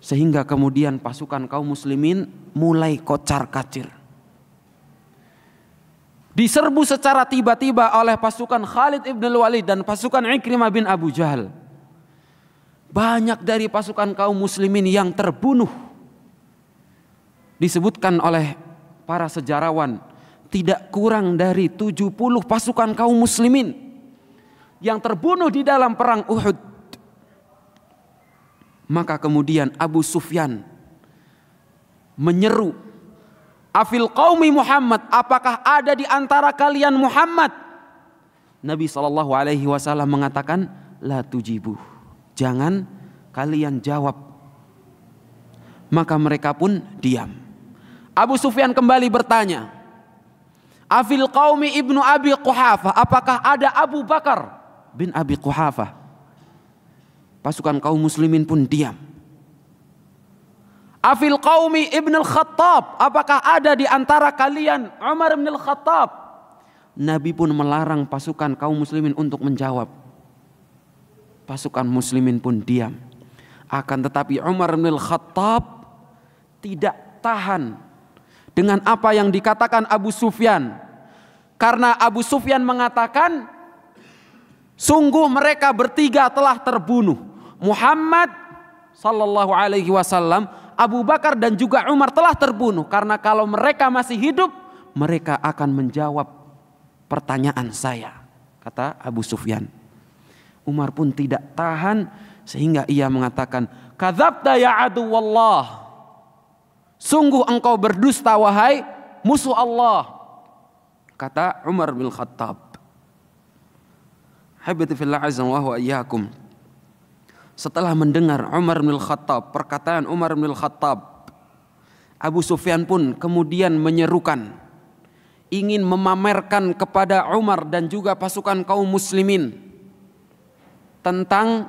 Sehingga kemudian pasukan kaum muslimin mulai kocar-kacir. Diserbu secara tiba-tiba oleh pasukan Khalid ibn Walid dan pasukan Ikrimah bin Abu Jahal. Banyak dari pasukan kaum muslimin yang terbunuh. Disebutkan oleh para sejarawan tidak kurang dari 70 pasukan kaum muslimin yang terbunuh di dalam perang Uhud. Maka kemudian Abu Sufyan menyeru, "Afil qaumi Muhammad, apakah ada di antara kalian Muhammad?" Nabi SAW mengatakan, "La tujibu, jangan kalian jawab." Maka mereka pun diam. Abu Sufyan kembali bertanya, "Afil qaumi ibnu Abi Quhafah, apakah ada Abu Bakar bin Abi Quhafah?" Pasukan kaum muslimin pun diam. "Afil qaumi ibn al-Khattab, apakah ada di antara kalian Umar bin al-Khattab?" Nabi pun melarang pasukan kaum muslimin untuk menjawab. Pasukan muslimin pun diam. Akan tetapi Umar bin al-Khattab tidak tahan dengan apa yang dikatakan Abu Sufyan. Karena Abu Sufyan mengatakan, sungguh mereka bertiga telah terbunuh. Muhammad sallallahu alaihi wasallam, Abu Bakar dan juga Umar telah terbunuh. Karena kalau mereka masih hidup, mereka akan menjawab pertanyaan saya, kata Abu Sufyan. Umar pun tidak tahan sehingga ia mengatakan, "Kadzabta ya aduwallah, sungguh engkau berdusta wahai musuh Allah," kata Umar bin Khattab. Habibati fillah azza wa iyyakum. Setelah mendengar Umar bin Khattab, perkataan Umar bin Khattab, Abu Sufyan pun kemudian menyerukan, ingin memamerkan kepada Umar dan juga pasukan kaum muslimin tentang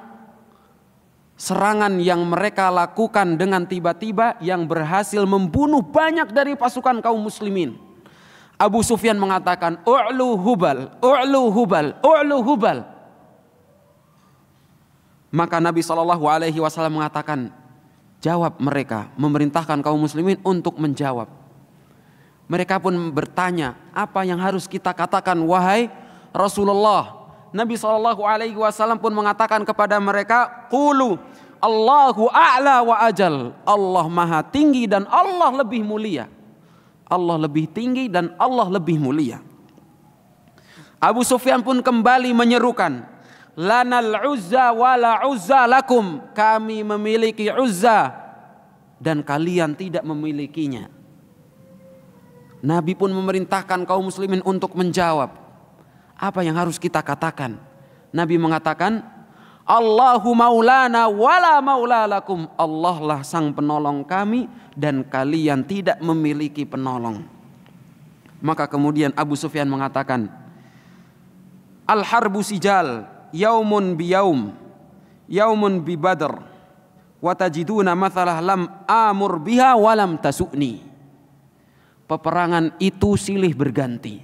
serangan yang mereka lakukan dengan tiba-tiba yang berhasil membunuh banyak dari pasukan kaum muslimin. Abu Sufyan mengatakan, "U'lu hubal, u'lu hubal, u'lu hubal." Maka Nabi SAW mengatakan, jawab mereka, memerintahkan kaum muslimin untuk menjawab. Mereka pun bertanya, apa yang harus kita katakan wahai Rasulullah? Nabi SAW pun mengatakan kepada mereka, qulu Allahu a'la wa ajal. Allah maha tinggi dan Allah lebih mulia. Allah lebih tinggi dan Allah lebih mulia. Abu Sufyan pun kembali menyerukan, lanal uzza wala uzza lakum. Kami memiliki uzza dan kalian tidak memilikinya. Nabi pun memerintahkan kaum muslimin untuk menjawab. Apa yang harus kita katakan? Nabi mengatakan, Allahu maulana wala maula lakum. Allah lah sang penolong kami dan kalian tidak memiliki penolong. Maka kemudian Abu Sufyan mengatakan, al harbu sijal, yaumun bi yaum, yaumun bi badr, wa tajiduna mathalah lam amur biha walam tasukni. Peperangan itu silih berganti.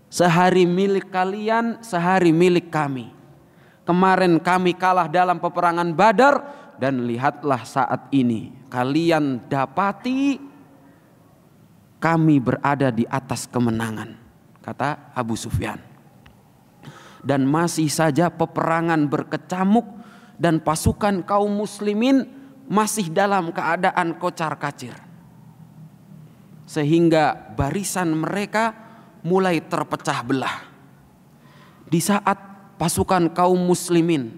Sehari milik kalian, sehari milik kami. Kemarin kami kalah dalam peperangan Badar, dan lihatlah saat ini kalian dapati kami berada di atas kemenangan, kata Abu Sufyan. Dan masih saja peperangan berkecamuk dan pasukan kaum muslimin masih dalam keadaan kocar-kacir. Sehingga barisan mereka mulai terpecah belah. Di saat pasukan kaum muslimin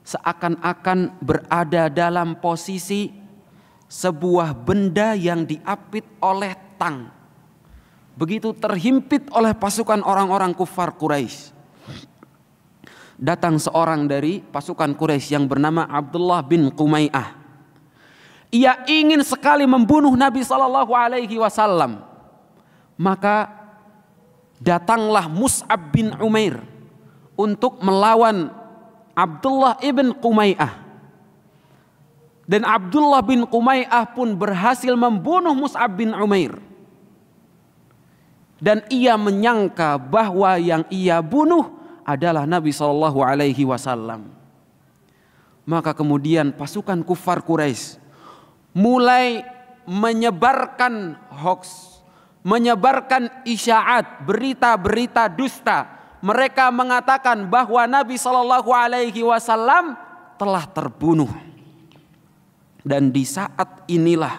seakan-akan berada dalam posisi sebuah benda yang diapit oleh tang. Begitu terhimpit oleh pasukan orang-orang kufar Quraisy. Datang seorang dari pasukan Quraisy yang bernama Abdullah bin Qumai'ah. Ia ingin sekali membunuh Nabi SAW. Maka datanglah Mus'ab bin Umair untuk melawan Abdullah ibn Qumai'ah. Dan Abdullah bin Qumai'ah pun berhasil membunuh Mus'ab bin Umair. Dan ia menyangka bahwa yang ia bunuh adalah Nabi SAW. Maka kemudian pasukan kufar Quraisy mulai menyebarkan hoax, menyebarkan isyaat, berita-berita dusta. Mereka mengatakan bahwa Nabi Shallallahu Alaihi Wasallam telah terbunuh. Dan di saat inilah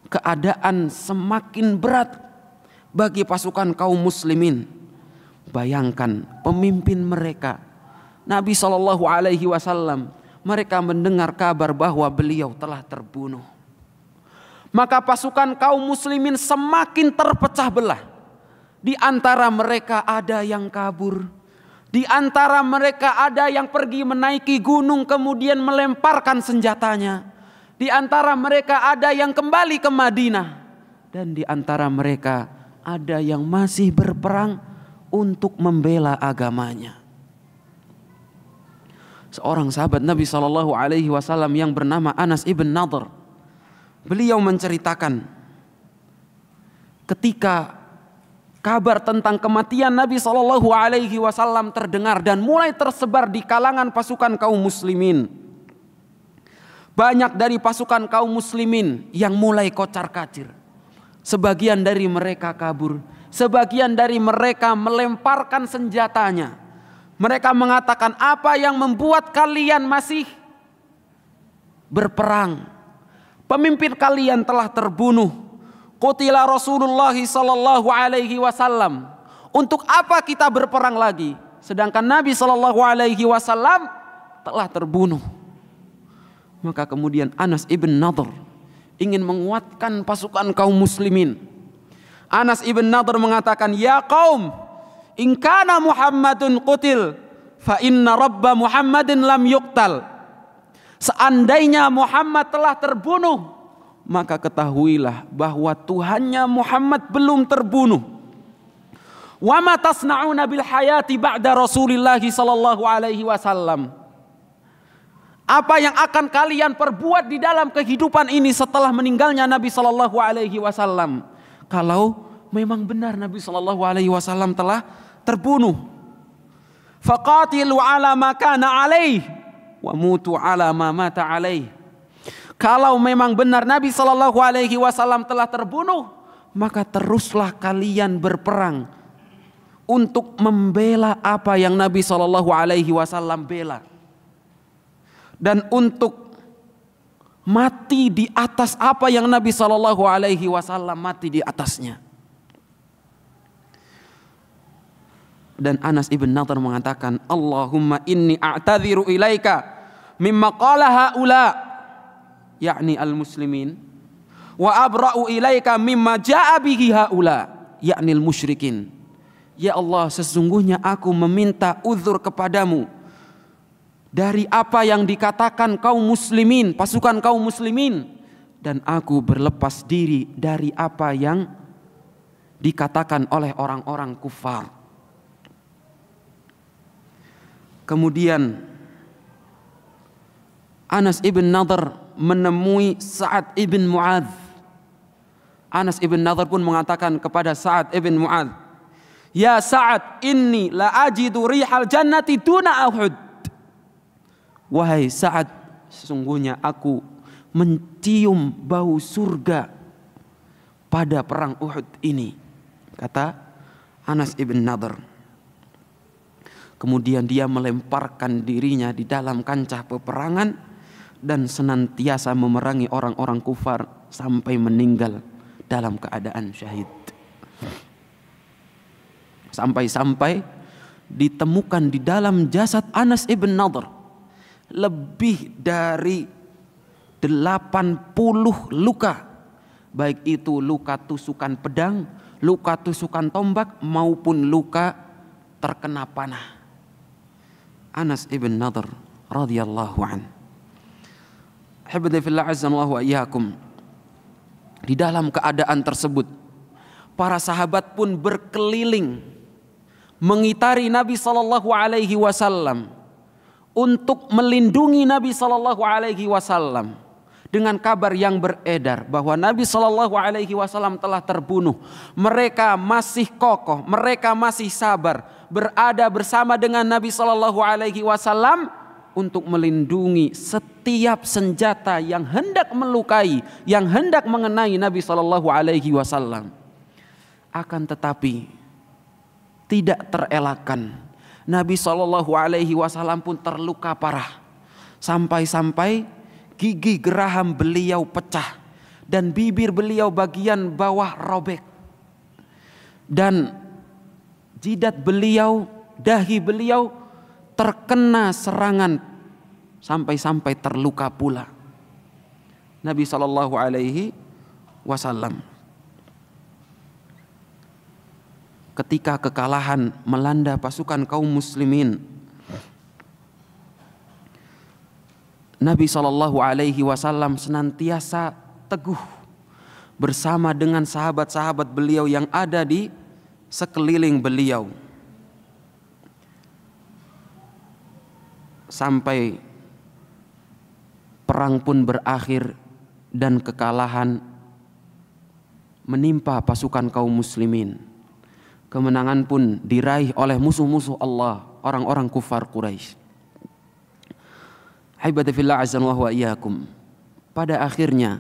keadaan semakin berat bagi pasukan kaum muslimin. Bayangkan pemimpin mereka Nabi Shallallahu Alaihi Wasallam, mereka mendengar kabar bahwa beliau telah terbunuh. Maka pasukan kaum muslimin semakin terpecah belah. Di antara mereka ada yang kabur, di antara mereka ada yang pergi menaiki gunung kemudian melemparkan senjatanya, di antara mereka ada yang kembali ke Madinah, dan di antara mereka ada yang masih berperang untuk membela agamanya. Seorang sahabat Nabi Shallallahu Alaihi Wasallam yang bernama Anas ibn Nadhr, beliau menceritakan ketika kabar tentang kematian Nabi Shallallahu Alaihi Wasallam terdengar dan mulai tersebar di kalangan pasukan kaum muslimin. Banyak dari pasukan kaum muslimin yang mulai kocar-kacir. Sebagian dari mereka kabur, sebagian dari mereka melemparkan senjatanya. Mereka mengatakan, apa yang membuat kalian masih berperang? Pemimpin kalian telah terbunuh. Qutila Rasulullah sallallahu alaihi wasallam. Untuk apa kita berperang lagi? Sedangkan Nabi sallallahu alaihi wasallam telah terbunuh. Maka kemudian Anas ibn Nadhr ingin menguatkan pasukan kaum muslimin. Anas ibn Nadhr mengatakan, ya kaum, in kana Muhammadun qutil fa inna rabba Muhammadin lam yuqtal. Seandainya Muhammad telah terbunuh, maka ketahuilah bahwa Tuhannya Muhammad belum terbunuh. Wa ma tasna'una bil hayati ba'da Rasulillah sallallahu alaihi wasallam. Apa yang akan kalian perbuat di dalam kehidupan ini setelah meninggalnya Nabi sallallahu alaihi wasallam? Kalau memang benar Nabi sallallahu alaihi wasallam telah terbunuh. Faqatilu ala ma kana alaih wa mutu ala ma mata alaih. Kalau memang benar Nabi sallallahu alaihi wasallam telah terbunuh, maka teruslah kalian berperang untuk membela apa yang Nabi sallallahu alaihi wasallam bela. Dan untuk mati di atas apa yang Nabi sallallahu alaihi wasallam mati di atasnya. Dan Anas ibn Nadhr mengatakan, Allahumma inni a'tadhiru ilaika mimma qala haula, yakni al-muslimin, wa abra'u ilaika mimma ja'a bihi haula, yakni al-musyrikin. Ya Allah, sesungguhnya aku meminta uzur kepadamu dari apa yang dikatakan kaum muslimin, pasukan kaum muslimin, dan aku berlepas diri dari apa yang dikatakan oleh orang-orang kufar. Kemudian Anas ibn Nadhr menemui Sa'ad ibn Mu'adz. Anas ibn Nadhr pun mengatakan kepada Sa'ad ibn Mu'adz, ya Sa'ad, inni la ajidu rihal jannati duna Uhud. Wahai Sa'ad, sesungguhnya aku mencium bau surga pada perang Uhud ini, kata Anas ibn Nadhr. Kemudian dia melemparkan dirinya di dalam kancah peperangan dan senantiasa memerangi orang-orang kufar sampai meninggal dalam keadaan syahid. Sampai-sampai ditemukan di dalam jasad Anas ibn Nadhr lebih dari 80 luka, baik itu luka tusukan pedang, luka tusukan tombak maupun luka terkena panah. Anas ibn Nadhr radhiyallahu an. Habibti fillah azzamallahu wa iyyakum. Di dalam keadaan tersebut, para sahabat pun berkeliling mengitari Nabi sallallahu alaihi wasallam untuk melindungi Nabi sallallahu alaihi wasallam dengan kabar yang beredar bahwa Nabi sallallahu alaihi wasallam telah terbunuh. Mereka masih kokoh, mereka masih sabar berada bersama dengan Nabi sallallahu alaihi wasallam untuk melindungi setiap senjata yang hendak melukai, yang hendak mengenai Nabi sallallahu alaihi wasallam. Akan tetapi tidak terelakkan, Nabi sallallahu alaihi wasallam pun terluka parah. Sampai-sampai gigi geraham beliau pecah dan bibir beliau bagian bawah robek. Dan jidat beliau, dahi beliau terkena serangan sampai-sampai terluka pula. Nabi sallallahu alaihi wasallam ketika kekalahan melanda pasukan kaum muslimin, Nabi sallallahu alaihi wasallam senantiasa teguh bersama dengan sahabat-sahabat beliau yang ada di sekeliling beliau. Sampai perang pun berakhir dan kekalahan menimpa pasukan kaum muslimin. Kemenangan pun diraih oleh musuh-musuh Allah, orang-orang kufar Quraisy. Haibadillah azza wa iyyakum. Pada akhirnya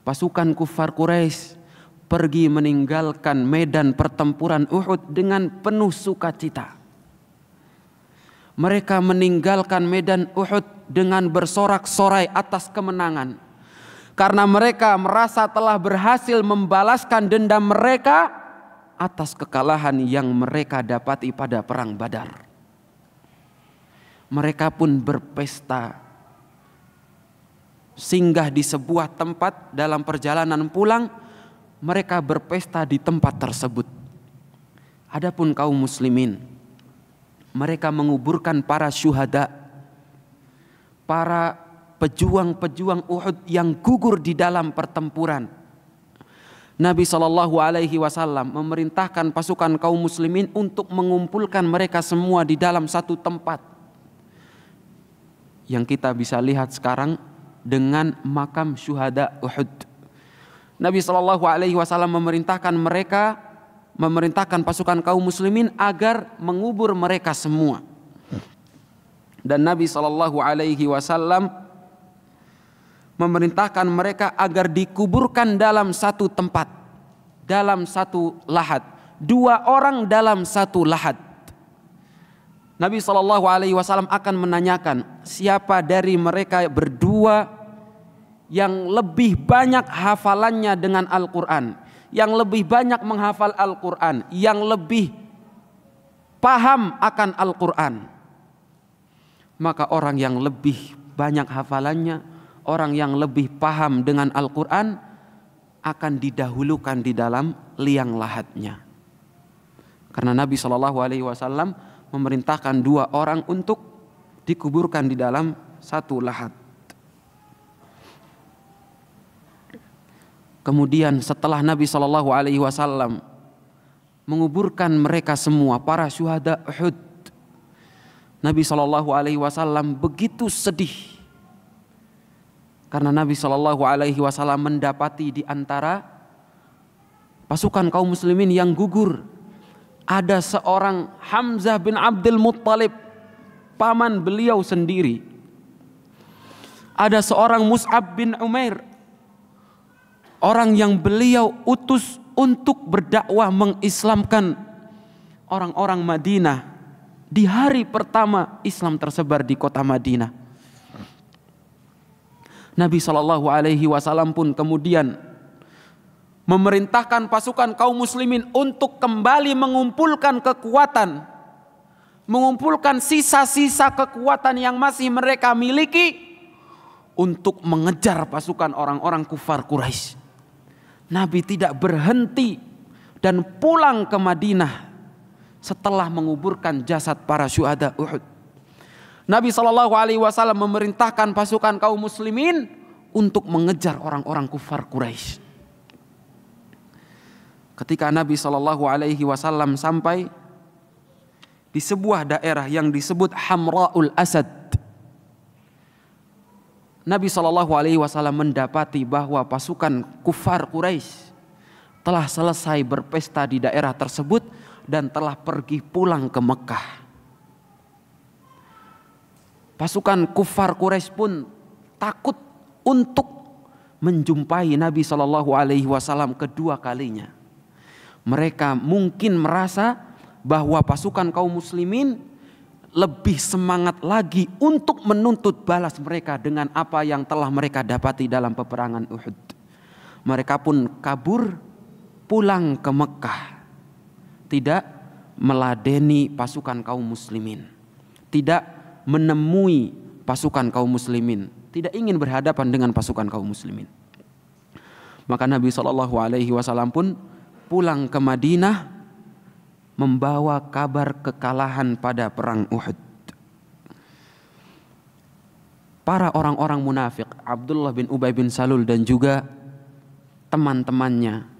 pasukan kufar Quraisy pergi meninggalkan medan pertempuran Uhud dengan penuh sukacita. Mereka meninggalkan medan Uhud dengan bersorak-sorai atas kemenangan. Karena mereka merasa telah berhasil membalaskan dendam mereka atas kekalahan yang mereka dapati pada perang Badar. Mereka pun berpesta, singgah di sebuah tempat. Dalam perjalanan pulang mereka berpesta di tempat tersebut. Adapun kaum muslimin, mereka menguburkan para syuhada, para pejuang-pejuang Uhud yang gugur di dalam pertempuran. Nabi sallallahu alaihi wasallam memerintahkan pasukan kaum muslimin untuk mengumpulkan mereka semua di dalam satu tempat yang kita bisa lihat sekarang dengan makam syuhada Uhud. Nabi sallallahu alaihi wasallam memerintahkan pasukan kaum muslimin agar mengubur mereka semua. Dan Nabi sallallahu alaihi wasallam memerintahkan mereka agar dikuburkan dalam satu tempat, dalam satu lahat, 2 orang dalam satu lahat. Nabi sallallahu alaihi wasallam akan menanyakan siapa dari mereka berdua yang lebih banyak hafalannya dengan Al-Quran, yang lebih banyak menghafal Al-Quran, yang lebih paham akan Al-Quran. Maka orang yang lebih banyak hafalannya, orang yang lebih paham dengan Al-Quran akan didahulukan di dalam liang lahatnya. Karena Nabi SAW memerintahkan 2 orang untuk dikuburkan di dalam satu lahat. Kemudian setelah Nabi SAW menguburkan mereka semua, para syuhada Uhud, Nabi SAW begitu sedih. Karena Nabi SAW mendapati di antara pasukan kaum muslimin yang gugur ada seorang Hamzah bin Abdul Muttalib, paman beliau sendiri. Ada seorang Mus'ab bin Umair, orang yang beliau utus untuk berdakwah mengislamkan orang-orang Madinah di hari pertama Islam tersebar di kota Madinah. Nabi SAW pun kemudian memerintahkan pasukan kaum muslimin untuk kembali mengumpulkan kekuatan, mengumpulkan sisa-sisa kekuatan yang masih mereka miliki untuk mengejar pasukan orang-orang kufar Quraisy. Nabi tidak berhenti dan pulang ke Madinah setelah menguburkan jasad para syuhada Uhud. Nabi SAW memerintahkan pasukan kaum muslimin untuk mengejar orang-orang kufar Quraisy. Ketika Nabi SAW sampai di sebuah daerah yang disebut Hamra'ul Asad, Nabi SAW mendapati bahwa pasukan kufar Quraisy telah selesai berpesta di daerah tersebut dan telah pergi pulang ke Mekah. Pasukan kufar Quraisy pun takut untuk menjumpai Nabi SAW kedua kalinya. Mereka mungkin merasa bahwa pasukan kaum muslimin lebih semangat lagi untuk menuntut balas mereka dengan apa yang telah mereka dapati dalam peperangan Uhud. Mereka pun kabur pulang ke Mekah, tidak meladeni pasukan kaum muslimin, tidak menemui pasukan kaum muslimin, tidak ingin berhadapan dengan pasukan kaum muslimin. Maka Nabi SAW pun pulang ke Madinah membawa kabar kekalahan pada perang Uhud. Para orang-orang munafik, Abdullah bin Ubay bin Salul dan juga teman-temannya,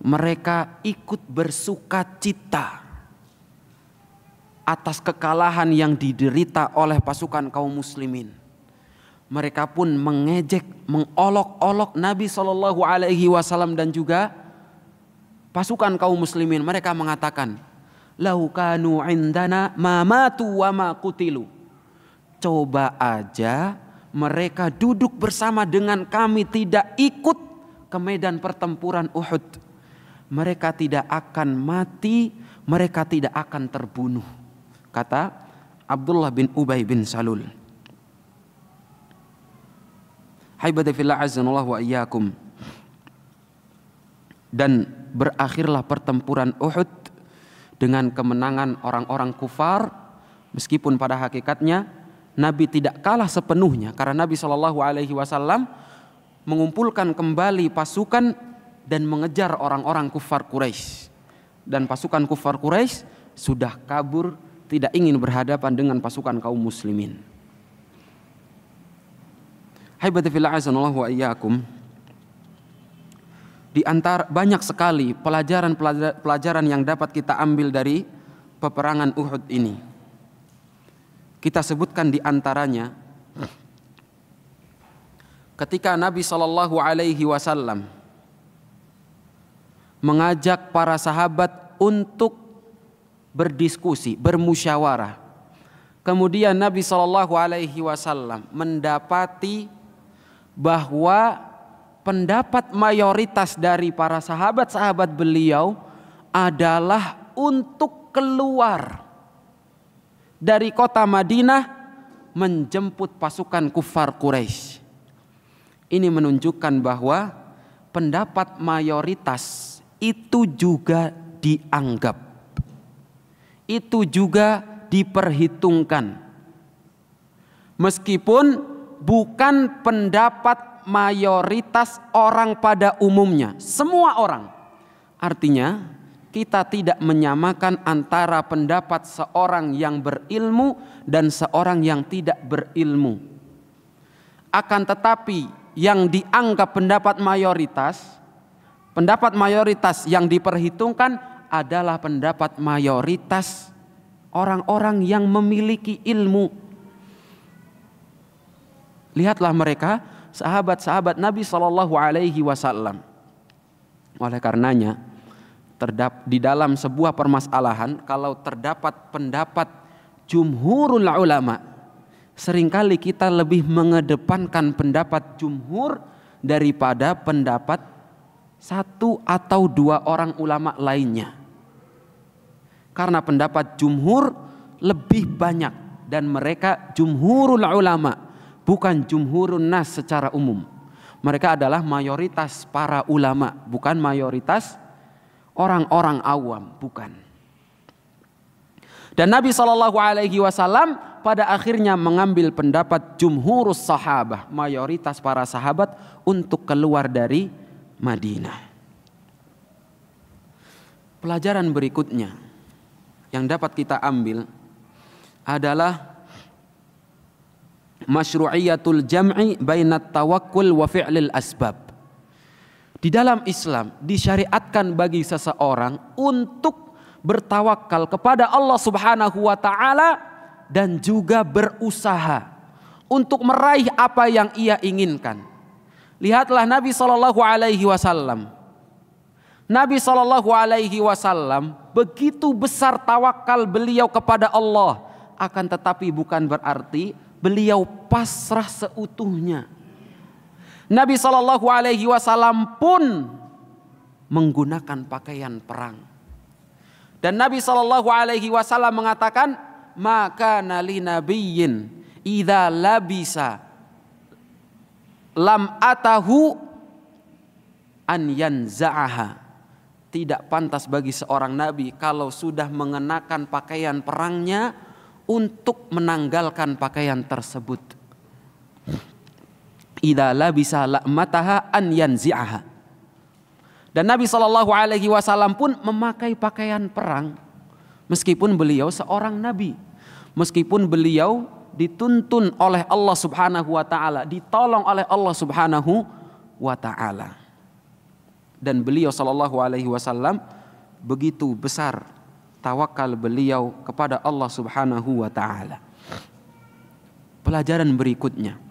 mereka ikut bersukacita atas kekalahan yang diderita oleh pasukan kaum muslimin. Mereka pun mengejek, mengolok-olok Nabi SAW dan juga pasukan kaum muslimin. Mereka mengatakan, "Lau kanu indana ma matu wa ma qutilu." Coba aja mereka duduk bersama dengan kami, tidak ikut ke medan pertempuran Uhud, mereka tidak akan mati, mereka tidak akan terbunuh, kata Abdullah bin Ubay bin Salul. Haibati fillah azanallahu wa iyyakum. Dan berakhirlah pertempuran Uhud dengan kemenangan orang-orang kufar, meskipun pada hakikatnya Nabi tidak kalah sepenuhnya, karena Nabi SAW mengumpulkan kembali pasukan dan mengejar orang-orang kufar Quraisy. Dan pasukan kufar Quraisy sudah kabur, tidak ingin berhadapan dengan pasukan kaum muslimin. Haibati fillah azanallahu wa iyyakum. Di antara banyak sekali pelajaran yang dapat kita ambil dari peperangan Uhud ini. Kita sebutkan di antaranya, ketika Nabi SAW mengajak para sahabat untuk berdiskusi, bermusyawarah. Kemudian Nabi SAW mendapati bahwa pendapat mayoritas dari para sahabat-sahabat beliau adalah untuk keluar dari kota Madinah menjemput pasukan kufar Quraisy. Ini menunjukkan bahwa pendapat mayoritas itu juga dianggap, itu juga diperhitungkan, meskipun bukan pendapat mayoritas orang pada umumnya, semua orang. Artinya kita tidak menyamakan antara pendapat seorang yang berilmu dan seorang yang tidak berilmu. Akan tetapi yang dianggap pendapat mayoritas yang diperhitungkan adalah pendapat mayoritas orang-orang yang memiliki ilmu. Lihatlah mereka, sahabat-sahabat Nabi SAW. Oleh karenanya, di dalam sebuah permasalahan, kalau terdapat pendapat jumhurul ulama, seringkali kita lebih mengedepankan pendapat jumhur daripada pendapat satu atau dua orang ulama lainnya. Karena pendapat jumhur lebih banyak dan mereka jumhurul ulama, bukan jumhurun nas secara umum. Mereka adalah mayoritas para ulama, bukan mayoritas orang-orang awam, bukan. Dan Nabi SAW pada akhirnya mengambil pendapat jumhurus sahabah, mayoritas para sahabat, untuk keluar dari Madinah. Pelajaran berikutnya yang dapat kita ambil adalah masyru'iyatul jam'i bainat tawakkul wa fi'lil asbab. Di dalam Islam disyariatkan bagi seseorang untuk bertawakal kepada Allah Subhanahu wa taala dan juga berusaha untuk meraih apa yang ia inginkan. Lihatlah Nabi SAW. Nabi SAW begitu besar tawakal beliau kepada Allah akan tetapi bukan berarti beliau pasrah seutuhnya. Nabi SAW pun menggunakan pakaian perang. Dan Nabi SAW mengatakan, maka nali nabiyyin idza labisa lam atahu an yanza'aha. Tidak pantas bagi seorang nabi kalau sudah mengenakan pakaian perangnya untuk menanggalkan pakaian tersebut. Idza labisa lamataha an yanzi'aha. Dan Nabi SAW pun memakai pakaian perang meskipun beliau seorang nabi, meskipun beliau dituntun oleh Allah Subhanahu wa taala, ditolong oleh Allah Subhanahu wa taala. Dan beliau SAW begitu besar tawakal beliau kepada Allah Subhanahu wa taala. Pelajaran berikutnya,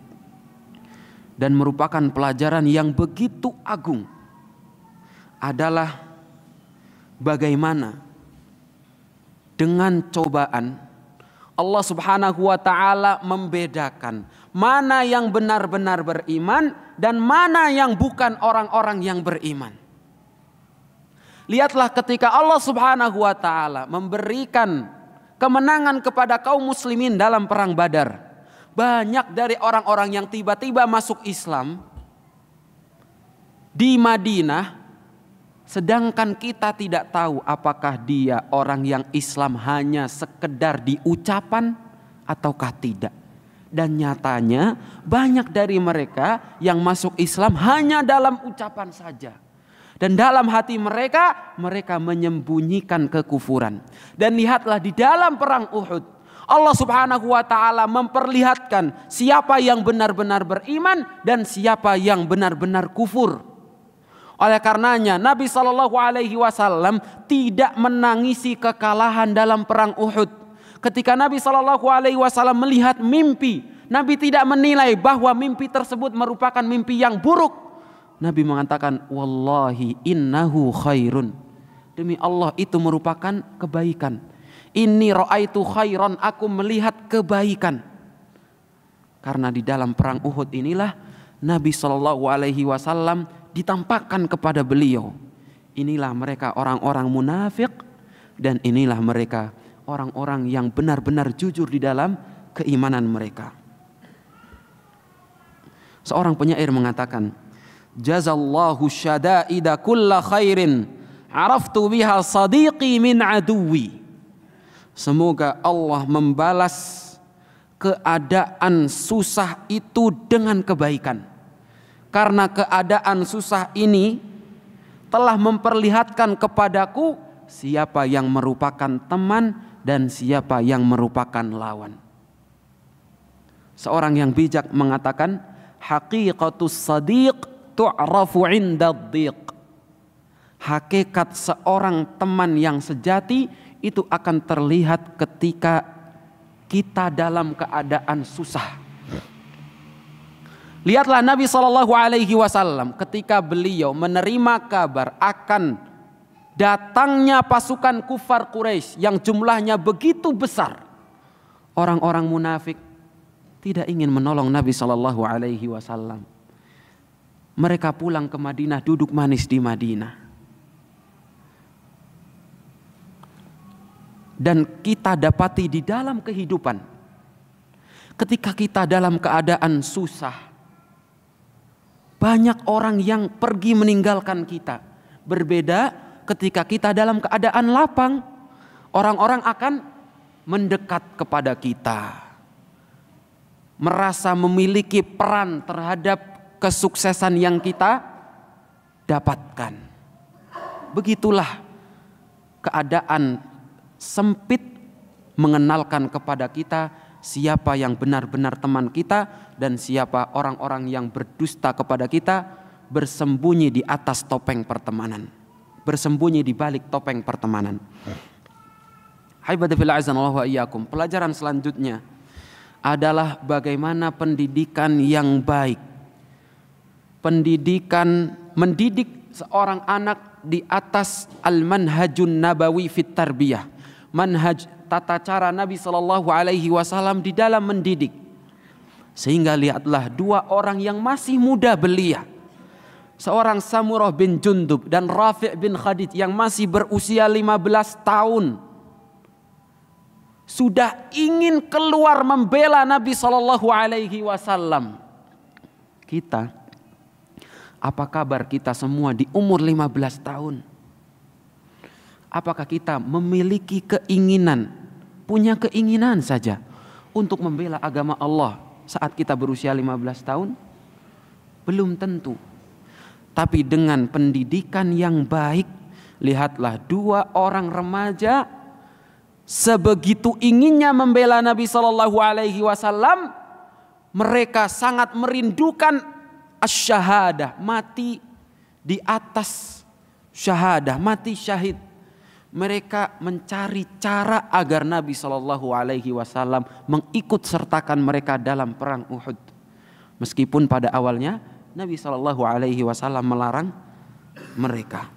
dan merupakan pelajaran yang begitu agung, adalah bagaimana dengan cobaan Allah Subhanahu wa taala membedakan mana yang benar-benar beriman dan mana yang bukan orang-orang yang beriman. Lihatlah ketika Allah Subhanahu wa taala memberikan kemenangan kepada kaum muslimin dalam perang Badar, banyak dari orang-orang yang tiba-tiba masuk Islam di Madinah, sedangkan kita tidak tahu apakah dia orang yang Islam hanya sekedar di ucapan ataukah tidak. Dan nyatanya banyak dari mereka yang masuk Islam hanya dalam ucapan saja. Dan dalam hati mereka menyembunyikan kekufuran. Dan lihatlah di dalam perang Uhud, Allah Subhanahu wa taala memperlihatkan siapa yang benar-benar beriman dan siapa yang benar-benar kufur. Oleh karenanya Nabi SAW tidak menangisi kekalahan dalam perang Uhud. Ketika Nabi SAW melihat mimpi, Nabi tidak menilai bahwa mimpi tersebut merupakan mimpi yang buruk. Nabi mengatakan, wallahi innahu khairun. Demi Allah itu merupakan kebaikan. Inni ra'aitu khairan, aku melihat kebaikan. Karena di dalam perang Uhud inilah Nabi SAW ditampakkan kepada beliau, inilah mereka orang-orang munafik dan inilah mereka orang-orang yang benar-benar jujur di dalam keimanan mereka. Seorang penyair mengatakan, jazallahu syada'ida kulla khairin araftu biha sadiqi min aduwi. Semoga Allah membalas keadaan susah itu dengan kebaikan. Karena keadaan susah ini telah memperlihatkan kepadaku siapa yang merupakan teman dan siapa yang merupakan lawan. Seorang yang bijak mengatakan, haqiqatus sadiq tu'rafu 'inda ad-dhiq. Hakikat seorang teman yang sejati itu akan terlihat ketika kita dalam keadaan susah. Lihatlah Nabi SAW ketika beliau menerima kabar akan datangnya pasukan kufar Quraisy yang jumlahnya begitu besar. Orang-orang munafik tidak ingin menolong Nabi SAW. Mereka pulang ke Madinah, duduk manis di Madinah. Dan kita dapati di dalam kehidupan, ketika kita dalam keadaan susah, banyak orang yang pergi meninggalkan kita. Berbeda ketika kita dalam keadaan lapang, orang-orang akan mendekat kepada kita, merasa memiliki peran terhadap kesuksesan yang kita dapatkan. Begitulah keadaan sempit mengenalkan kepada kita siapa yang benar-benar teman kita dan siapa orang-orang yang berdusta kepada kita, bersembunyi di atas topeng pertemanan, bersembunyi di balik topeng pertemanan. Haibadillah azanallahu wa iyyakum. Pelajaran selanjutnya adalah bagaimana pendidikan yang baik. Mendidik seorang anak di atas al-manhajun nabawi fit tarbiyah. Manhaj tata cara Nabi Shallallahu Alaihi Wasallam di dalam mendidik. Sehingga lihatlah dua orang yang masih muda belia, seorang Samurah bin Jundub dan Rafi' bin Khadij yang masih berusia 15 tahun, sudah ingin keluar membela Nabi Shallallahu Alaihi Wasallam. Kita, apa kabar kita semua di umur 15 tahun? Apakah kita memiliki keinginan, punya keinginan saja untuk membela agama Allah saat kita berusia 15 tahun? Belum tentu. Tapi dengan pendidikan yang baik, lihatlah dua orang remaja sebegitu inginnya membela Nabi Shallallahu Alaihi Wasallam, mereka sangat merindukan asy-syahadah, mati di atas syahadah, mati syahid. Mereka mencari cara agar Nabi Shallallahu Alaihi Wasallam mengikut sertakan mereka dalam perang Uhud. Meskipun pada awalnya Nabi Shallallahu Alaihi Wasallam melarang mereka.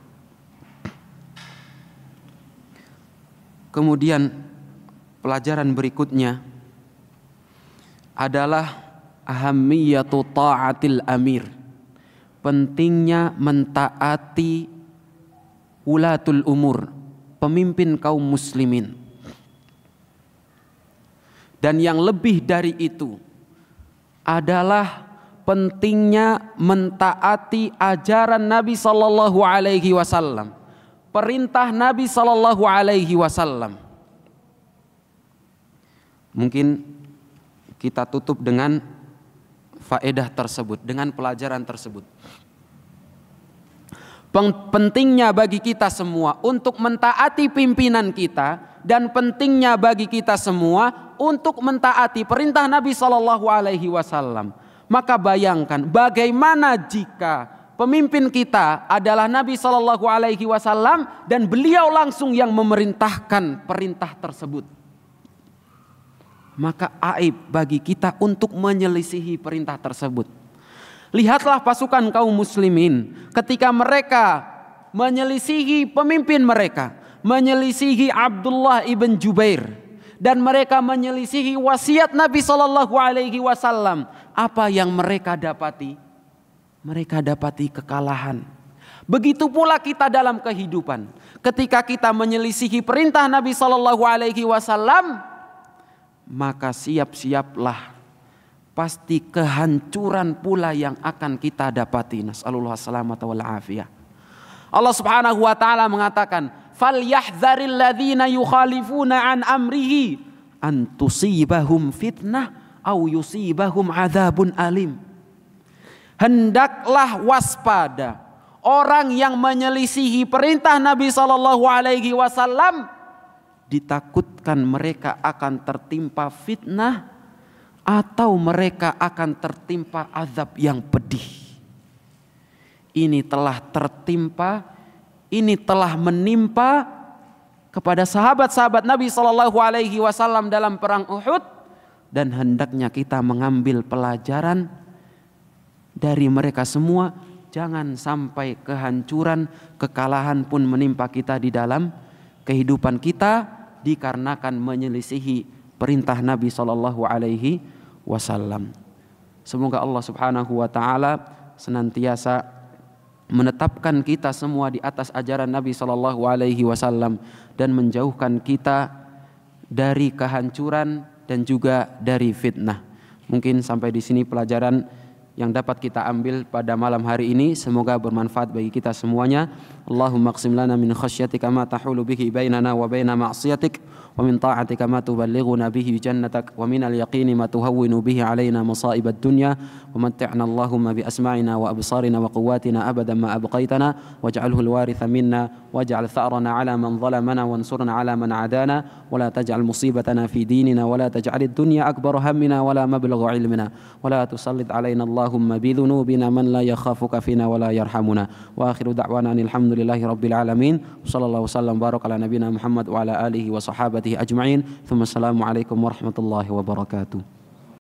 Kemudian pelajaran berikutnya adalah ahammiyatu ta'atil amir, pentingnya mentaati ulatul umur, pemimpin kaum muslimin. Dan yang lebih dari itu adalah pentingnya mentaati ajaran Nabi Sallallahu Alaihi Wasallam, perintah Nabi Sallallahu Alaihi Wasallam. Mungkin kita tutup dengan faedah tersebut, dengan pelajaran tersebut. Pentingnya bagi kita semua untuk mentaati pimpinan kita, dan pentingnya bagi kita semua untuk mentaati perintah Nabi Sallallahu Alaihi Wasallam. Maka bayangkan bagaimana jika pemimpin kita adalah Nabi Sallallahu Alaihi Wasallam dan beliau langsung yang memerintahkan perintah tersebut. Maka aib bagi kita untuk menyelisihi perintah tersebut. Lihatlah pasukan kaum muslimin ketika mereka menyelisihi pemimpin mereka, menyelisihi Abdullah ibn Jubair, dan mereka menyelisihi wasiat Nabi Sallallahu Alaihi Wasallam. Apa yang mereka dapati? Mereka dapati kekalahan. Begitu pula kita dalam kehidupan. Ketika kita menyelisihi perintah Nabi Sallallahu Alaihi Wasallam, maka siap-siaplah, pasti kehancuran pula yang akan kita dapati. Nas'alullah salamata wal afiyah. Allah Subhanahu wa taala mengatakan, "Falyahdharil ladzina yukhalifuna an amrihi an tusibahum fitnah aw yusibahum adzabun alim." Hendaklah waspada orang yang menyelisihi perintah Nabi sallallahu alaihi wasallam, ditakutkan mereka akan tertimpa fitnah atau mereka akan tertimpa azab yang pedih. Ini telah tertimpa, ini telah menimpa kepada sahabat-sahabat Nabi Shallallahu Alaihi Wasallam dalam perang Uhud, dan hendaknya kita mengambil pelajaran dari mereka semua. Jangan sampai kehancuran, kekalahan pun menimpa kita di dalam kehidupan kita dikarenakan menyelisihi perintah Nabi Shallallahu Alaihi Wasallam. Semoga Allah Subhanahu Wa Taala senantiasa menetapkan kita semua di atas ajaran Nabi Shallallahu Alaihi Wasallam dan menjauhkan kita dari kehancuran dan juga dari fitnah. Mungkin sampai di sini pelajaran yang dapat kita ambil pada malam hari ini. Semoga bermanfaat bagi kita semuanya. Allahumma qsim lana min khasyatika ma tahulu bihi bainana wa baina ma'siyatik, wa min ta'atika ma tuballighuna bihi jannatak, wa min al-yaqini ma tuhawwinu bihi alaina masa'ibad dunya, wa matti'na Allahumma bi asma'ina wa absarina wa quwwatina abadan ma abqaitana, waj'alhu al-waritha minna waj'al tha'rana 'ala man zalamana wansurna 'ala man 'adana, wa la taj'al musibatana fi dinina, wa la taj'al ad-dunya akbar hammina wa la mablagha 'ilmina, wa la tusallit 'alaina Allahumma bi dhunubina man la yakhafuka fina wa la yarhamuna. Wa akhiru da'wana alhamdulillahi rabbil alamin. Sallallahu wasallam barak ala nabiyina Muhammad wa ala alihi wa sahabatihi ajma'in. Thumma assalamu alaikum warahmatullahi wabarakatuh.